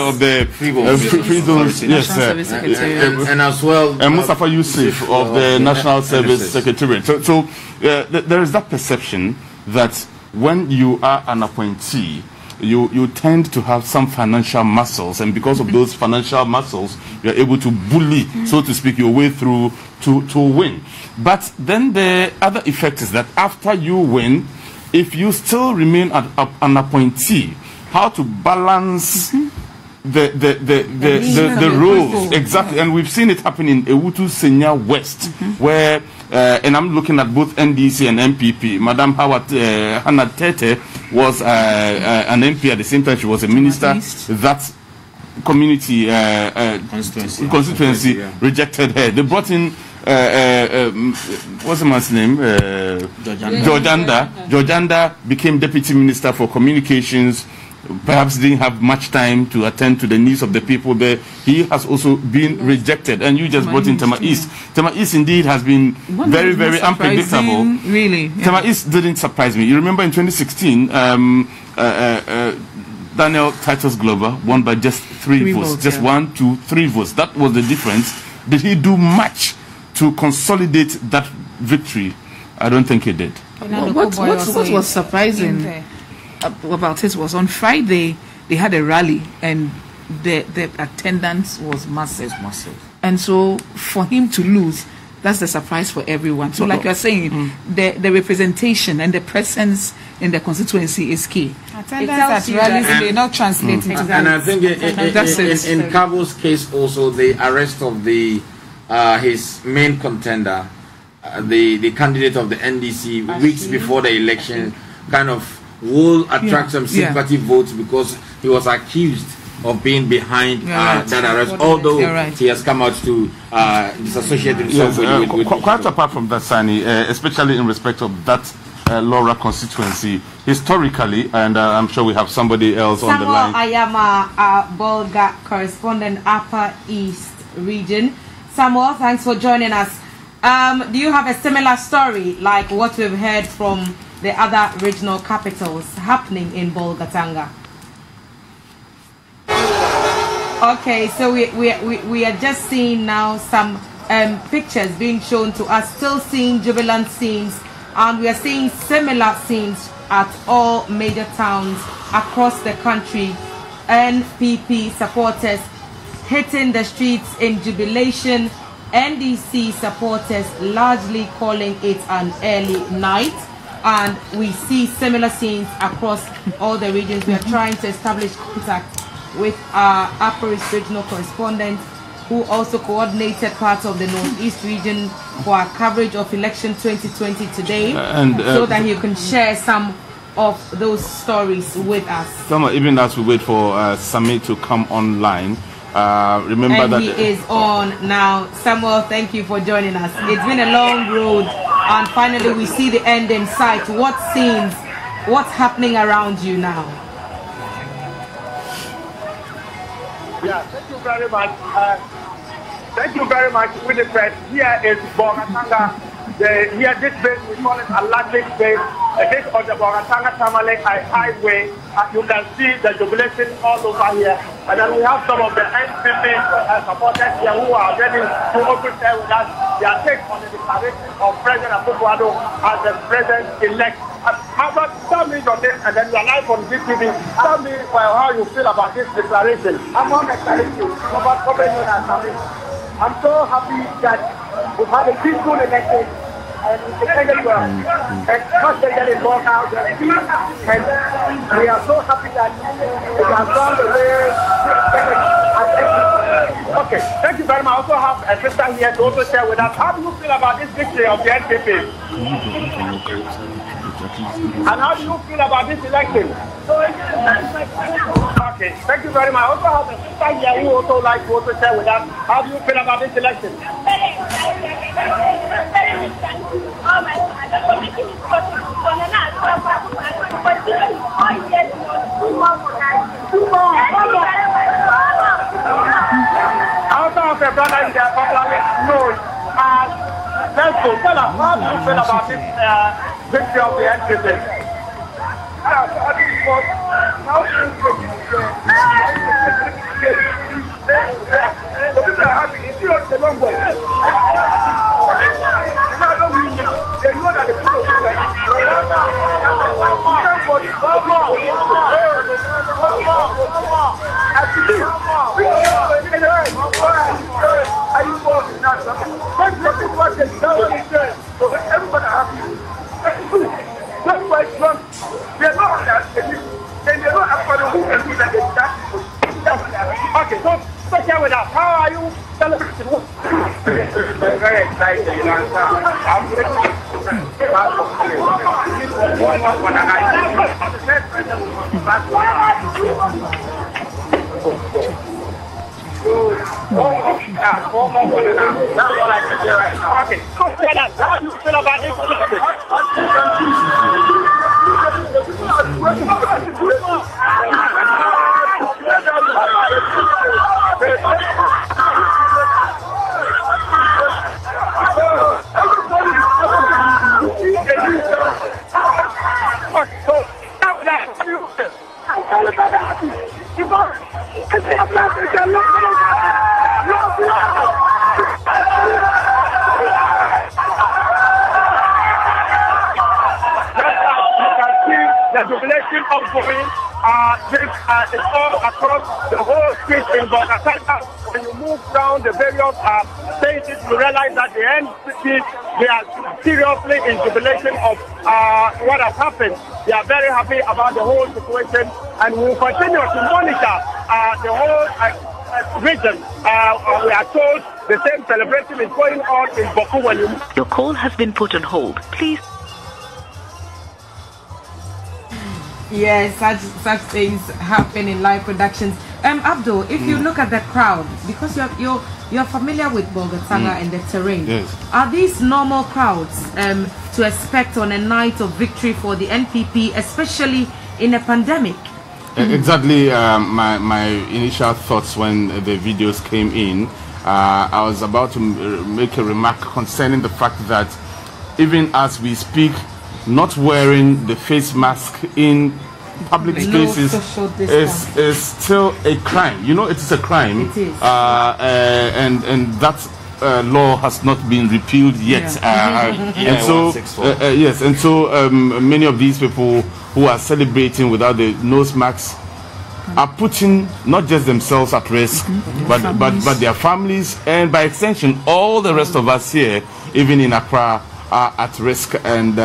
of the Free Zones, yes, and as well, and Mustafa Yusuf of the National Service Secretariat. So there is that perception that when you are an appointee, you tend to have some financial muscles, and because of those financial muscles, you're able to bully, so to speak, your way through to win. But then the other effect is that after you win, if you still remain an appointee, how to balance the roles exactly, and we've seen it happen in Ewutu Senya West, where and I'm looking at both NDC and MPP. Madam Hannah Tete was an MP at the same time she was a minister. That community constituency rejected her. They brought in what's the man's name? Georganda became deputy minister for communications. Perhaps didn't have much time to attend to the needs of the people there. He has also been rejected. And you just brought in Tema East. Tema East indeed has been very, very unpredictable. Really? Yeah. Tema East didn't surprise me. You remember in 2016, Daniel Titus Glover won by just three votes. Just 1, 2, 3 votes. That was the difference. Did he do much to consolidate that victory? I don't think he did. What was surprising about it was on Friday they had a rally and the attendance was massive. And so for him to lose, that's the surprise for everyone. So like you're saying, the representation and the presence in the constituency is key. Attendance at rallies may not translate into that. And I think in Kabo's case also, the arrest of the his main contender, the candidate of the NDC, weeks before the election, kind of will attract some sympathy votes because he was accused of being behind that arrest, although he has come out to disassociate himself with quite apart from that, Sani, especially in respect of that Laura constituency, historically, and I'm sure we have somebody else on the line. I am a Bolga correspondent, Upper East region. Samuel, thanks for joining us. Do you have a similar story like what we've heard from the other regional capitals happening in Bolgatanga? Okay, so we are just seeing now some pictures being shown to us, still seeing jubilant scenes, and we are seeing similar scenes at all major towns across the country. NPP supporters hitting the streets in jubilation, NDC supporters largely calling it an early night. And we see similar scenes across all the regions. We are trying to establish contact with our Upper East regional correspondent, who also coordinated part of the Northeast region for our coverage of election 2020 today, so that he can share some of those stories with us. Even as we wait for Sami to come online, remember that he is on now. Samuel, thank you for joining us. It's been a long road, and finally we see the end in sight. What's happening around you now? Yeah, thank you very much. Thank you very much, Winifred. Here is Bogatanga. Here, this base, we call it a landing base. This on the Bogatanga Tamale Highway. You can see the jubilation all over here. And then we have some of the NPP supporters here who are ready to open there with us. They are taking on the declaration of President Akufo-Addo as the president-elect. Albert, tell me your name, and then you are live on GTV. Tell me how you feel about this declaration. I'm on I'm so happy that we've had a peaceful election and it ended well. And constantly it worked out. And we are so happy that it has gone the way Okay, thank you very much. I also have a sister here to also share with us. How do you feel about this victory of the NPP? And how do you feel about this election? Okay, thank you very much. I also have a sister here who also like to also share with us. How do you feel about this election? I also have a brother in there popularly known as Lesbo. Tell us, how do you feel about this victory of the NPP? Okay, so share with us. How are you celebrating? Very excited, you know. I'm okay, so tell us, how do you feel about this? The jubilation ongoing, it's all across the whole street in Bogota. When you move down the various stages, you realize that the NPP, they are seriously in jubilation of what has happened. They are very happy about the whole situation, and we will continue to monitor the whole region. We are told the same celebration is going on in Boku. Your call has been put on hold. Please. Yes, such things happen in live productions. Abdo, if you look at the crowd, because you're familiar with Bogota and the terrain, yes. Are these normal crowds to expect on a night of victory for the NPP, especially in a pandemic? Exactly. My initial thoughts when the videos came in, I was about to make a remark concerning the fact that even as we speak, not wearing the face mask in public spaces is still a crime. You know, it is a crime. It is. And that law has not been repealed yet. And so, yes, and so many of these people who are celebrating without the nose masks are putting not just themselves at risk, but their families, and by extension, all the rest of us here, even in Accra, are at risk, and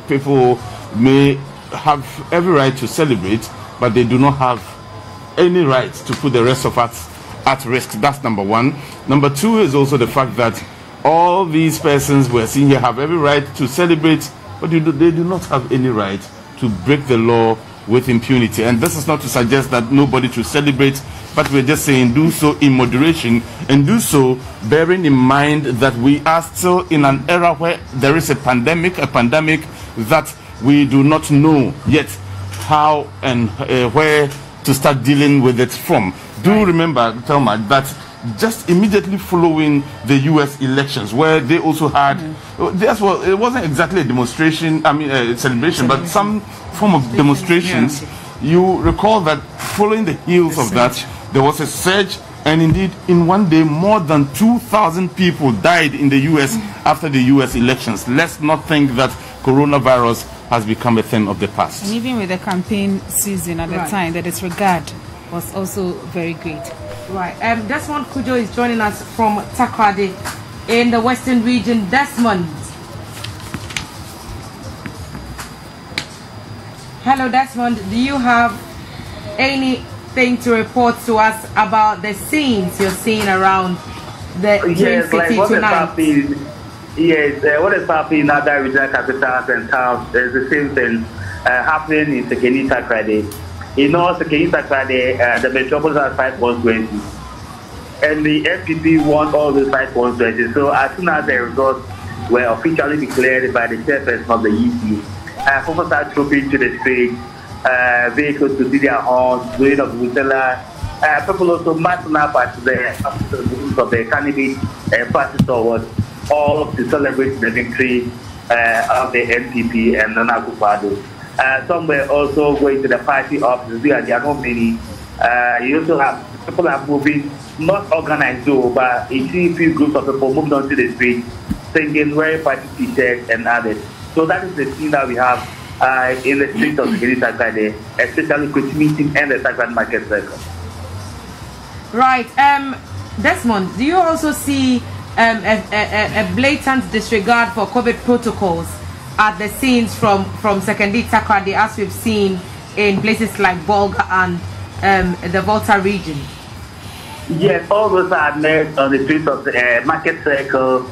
people may have every right to celebrate, but they do not have any right to put the rest of us at risk. That's number one. Number two is also the fact that all these persons we're seeing here have every right to celebrate, but they do not have any right to break the law with impunity. And this is not to suggest that nobody should celebrate, but we're just saying do so in moderation, and do so bearing in mind that we are still in an era where there is a pandemic that we do not know yet how and where to start dealing with it from. Do remember, Thelma, that just immediately following the U.S. elections, where they also had, it wasn't exactly a demonstration, a celebration, but some form of demonstrations. You recall that following the heels of that, there was a surge, and indeed, in one day, more than 2,000 people died in the U.S. after the U.S. elections. Let's not think that coronavirus has become a thing of the past. And even with the campaign season at the time, the disregard was also very great. Right. Desmond Kujo is joining us from Takoradi in the Western region. Desmond. Hello, Desmond. Do you have any anything to report to us about the scenes you're seeing around the yes, city like tonight? What is happening in other regional capitals and towns is the same thing happening in Sekeni Takrady. In all Sekeni Takrady, the metropolis has 5 constituencies. And the FPP won all those 5 constituencies. So as soon as the results were officially declared by the chairperson of the EC, people started trooping to the street, vehicles to see their horns, blowing of Vuvuzela. People also marching up at the offices of the candidate party forward, all to celebrate the victory of the NPP and Nana Akufo-Addo. Some were also going to the party offices. There are not many. You also have people are moving, not organized though, but you see a few groups of people moving onto the street, singing, wearing party t-shirts and others. So that is the scene that we have in the streets of Sekeni Takrady, especially Kuti Meeting and the Takrady Market Circle. Right. Desmond, do you also see a blatant disregard for COVID protocols at the scenes from Sekeni Takrady, as we've seen in places like Bolga and the Volta region? Yes, all those are met on the streets of the Market Circle,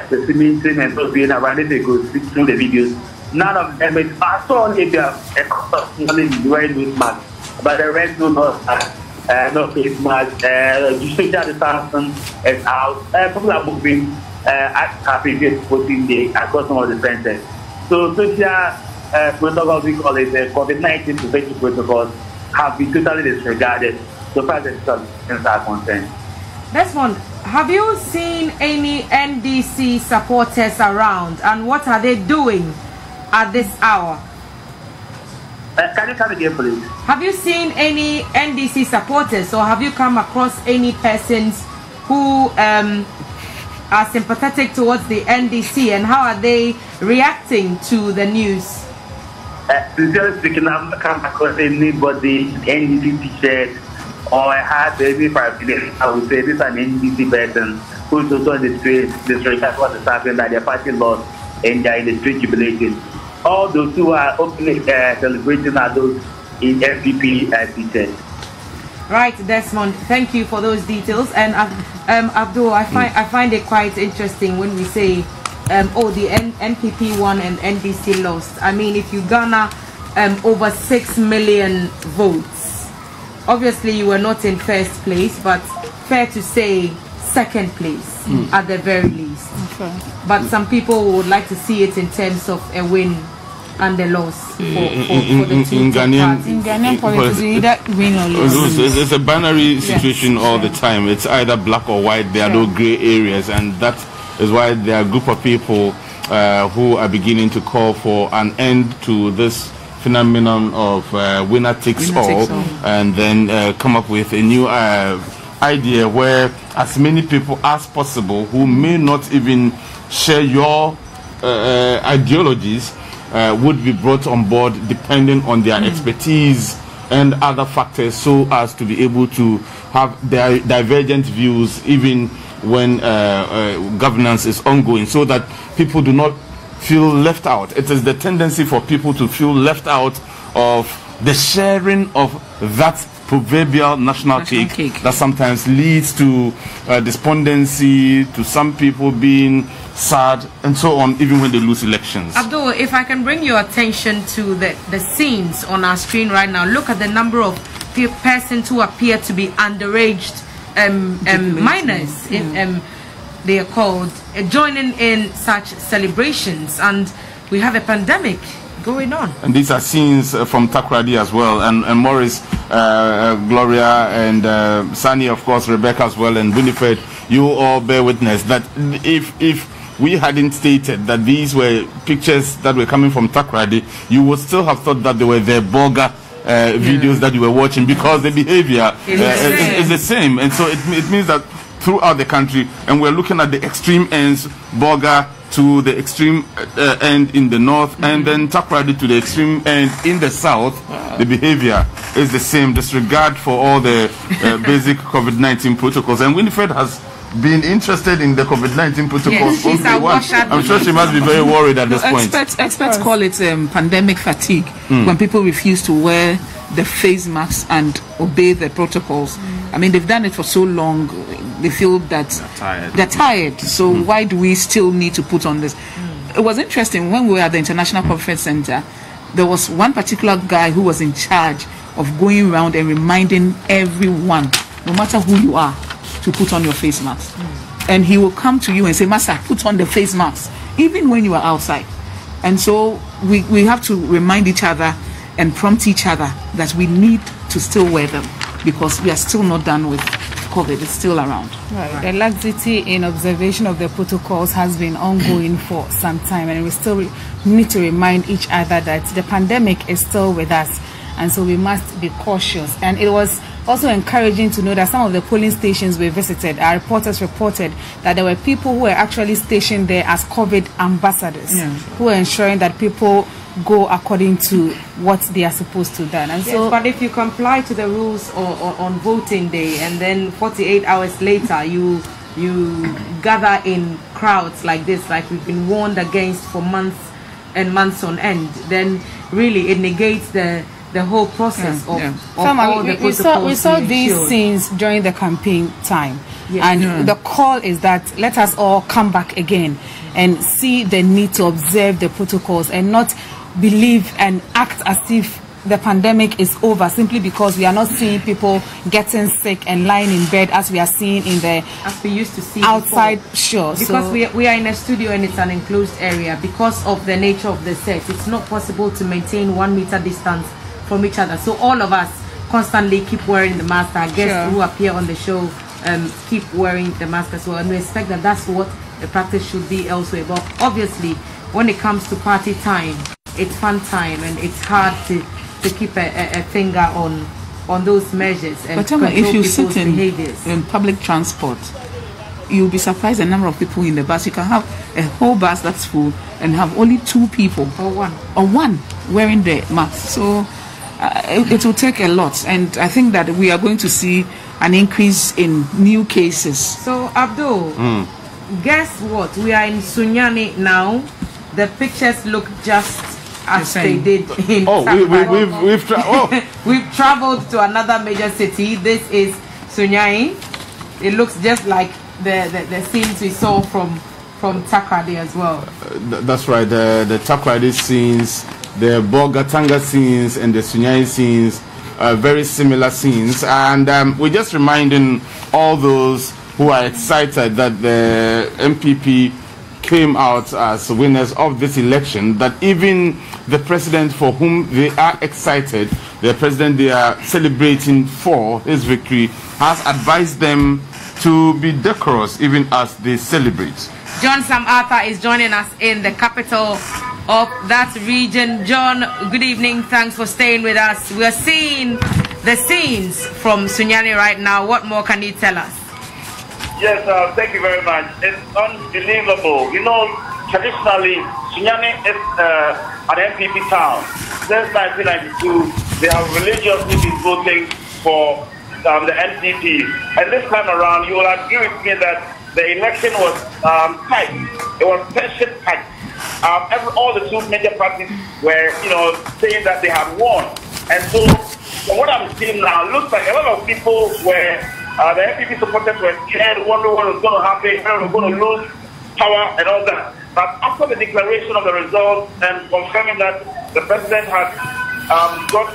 the cemetery, and those being around it. They go through the videos. None of them is only if you have a wearing this mask, but the rest do not no face mask. Social distancing is out. People are moving at a previous 14 days across some of the centers. So social protocols, we call it COVID-19 prevention protocols, have been totally disregarded so far as the citizens are concerned. Desmond, have you seen any NDC supporters around, and what are they doing at this hour? Can you come again, please? Have you seen any NDC supporters, or have you come across any persons who are sympathetic towards the NDC, and how are they reacting to the news? Sincerely speaking, I've not come across anybody NDC t-shirt or I had any paraphernalia. I would say this is an NDC person who's also in the street, disregard what is happening, that their party lost and they're in the street jubilating. All those who are openly celebrating are those in FPP t-shirts. Right, Desmond, thank you for those details. And Abdul, I find it quite interesting when we say, the NPP won and NDC lost. I mean, if you garner over 6 million votes, obviously you were not in first place, but fair to say second place at the very least. Okay. But some people would like to see it in terms of a win and a loss for the two parties. In Ghanaian politics, either win or lose. It's a binary situation all the time. It's either black or white. There are no gray areas, and that is why there are a group of people who are beginning to call for an end to this phenomenon of winner takes all, and then come up with a new idea where as many people as possible who may not even share your ideologies would be brought on board depending on their expertise and other factors, so as to be able to have their divergent views even when governance is ongoing, so that people do not feel left out. It is the tendency for people to feel left out of the sharing of that proverbial national cake that sometimes leads to despondency, to some people being sad, and so on, even when they lose elections. Abdul, if I can bring your attention to the scenes on our screen right now, look at the number of persons who appear to be underaged minors, they are called, joining in such celebrations, and we have a pandemic going on. And these are scenes from Takrady as well, and Morris, Gloria, and Sani, of course, Rebecca as well, and Winifred. You all bear witness that if we hadn't stated that these were pictures that were coming from Takrady, you would still have thought that they were the Bolga videos that you were watching, because the behavior is the same. And so it means that throughout the country, and we're looking at the extreme ends, Bolga to the extreme end in the north, and then Takrady to the extreme end in the south. The behavior is the same, disregard for all the basic COVID-19 protocols. And Winifred has been interested in the COVID-19 protocols from day one. I'm sure she must be very worried at this point. Experts call it pandemic fatigue, when people refuse to wear the face masks and obey the protocols. I mean, they've done it for so long, they feel that they're tired. So why do we still need to put on this? It was interesting when we were at the International Conference Center. There was one particular guy who was in charge of going around and reminding everyone, no matter who you are, to put on your face mask. And he will come to you and say, Master, put on the face mask, even when you are outside. And so we have to remind each other and prompt each other that we need to still wear them, because we are still not done with COVID. It's still around. Right. The laxity in observation of the protocols has been ongoing for some time, and we still need to remind each other that the pandemic is still with us, and so we must be cautious. And it was also encouraging to know that some of the polling stations we visited, our reporters reported that there were people who were actually stationed there as COVID ambassadors, who were ensuring that people go according to what they are supposed to do. And so, but if you comply to the rules on voting day, and then 48 hours later you gather in crowds like this, like we've been warned against for months and months on end, then really it negates the whole process of all the protocols. We saw these scenes during the campaign time. And the call is that let us all come back again and see the need to observe the protocols and not believe and act as if the pandemic is over simply because we are not seeing people getting sick and lying in bed as we are seeing in the as we used to see outside before. Because we are in a studio and it's an enclosed area. Because of the nature of the set, it's not possible to maintain 1 meter distance from each other. So all of us constantly keep wearing the mask. Our guests who appear on the show keep wearing the mask as well, and we expect that that's what the practice should be elsewhere. But obviously, when it comes to party time, it's fun time, and it's hard to keep a finger on those measures and control if you sit behaviors. in public transport, you'll be surprised the number of people in the bus. You can have a whole bus that's full and have only 2 people or one wearing the mask. So it will take a lot, and I think that we are going to see an increase in new cases. So Addo, guess what? We are in Sunyani now. The pictures look just as they did in we've traveled to another major city. This is Sunyani. It looks just like the scenes we saw from Takrady as well. That's right. The Takrady scenes, the Bogatanga scenes, and the Sunyani scenes are very similar scenes. And we're just reminding all those who are excited that the MPP came out as winners of this election, that even the president for whom they are excited, the president they are celebrating for his victory, has advised them to be decorous even as they celebrate. John Sam Arthur is joining us in the capital of that region. John, good evening. Thanks for staying with us. We are seeing the scenes from Sunyani right now. What more can you tell us? Yes, thank you very much. It's unbelievable. You know, traditionally, Sunyani is an MPP town. Since 1992, they have religiously been voting for the NPP. And this time around, you will agree with me that the election was tight. It was tension tight. All the 2 major parties were, saying that they had won. And so, from what I'm seeing now, it looks like a lot of people were, the NPP supporters were scared, wondering what was going to happen, whether we were going to lose power and all that. But after the declaration of the results and confirming that the president had got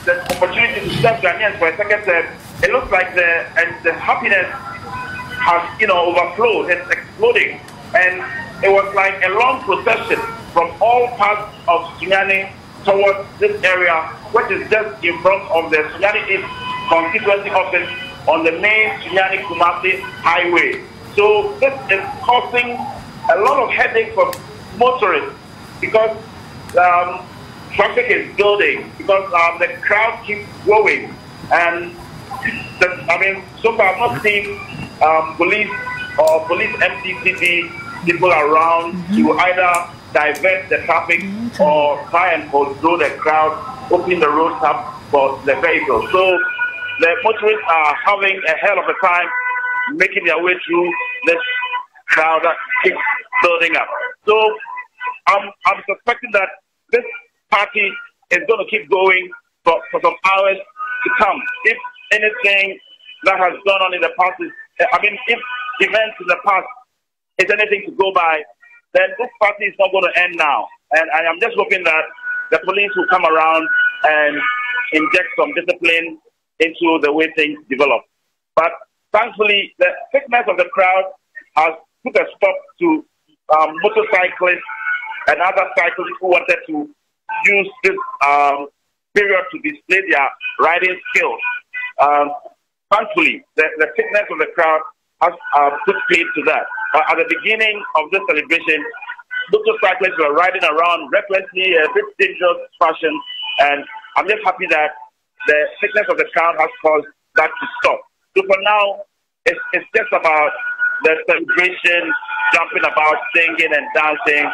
the opportunity to serve Ghanaians for a second term, it looks like the happiness has, overflowed. It's exploding. And it was like a long procession from all parts of Sunyani towards this area, which is just in front of the Sunyani East constituency office on the main Sunyani-Kumasi highway. So this is causing a lot of headache for motorists because traffic is building, because the crowd keeps growing. And so far I've not seen police or police MTCD people around to either divert the traffic or try and control the crowd, opening the roads up for the vehicles. So the motorists are having a hell of a time making their way through this crowd that keeps building up. So I'm suspecting that this party is going to keep going for some hours to come. If anything that has gone on in the past is, if events in the past is anything to go by, then this party is not going to end now. And I am just hoping that the police will come around and inject some discipline into the way things develop. But thankfully, the thickness of the crowd has put a stop to motorcyclists and other cyclists who wanted to use this period to display their riding skills. Thankfully, the thickness of the crowd has put paid to that. At the beginning of this celebration, motorcyclists were riding around recklessly, a bit dangerous fashion, and I'm just happy that the thickness of the crowd has caused that to stop. So for now, it's just about the celebration, jumping about, singing and dancing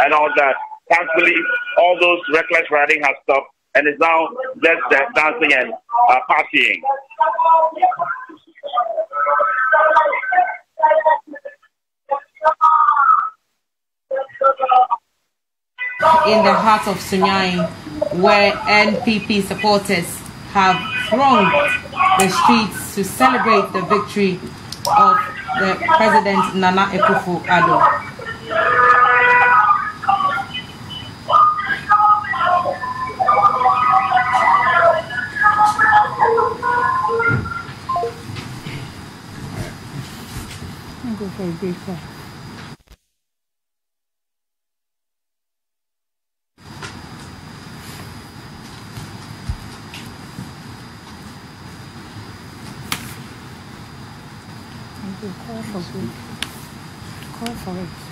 and all that. Thankfully, all those reckless riding has stopped, and it's now just dancing and partying. In the heart of Sunyani, where NPP supporters have thronged the streets to celebrate the victory of the President Nana Akufo-Addo. I'll go for a break. Call for it.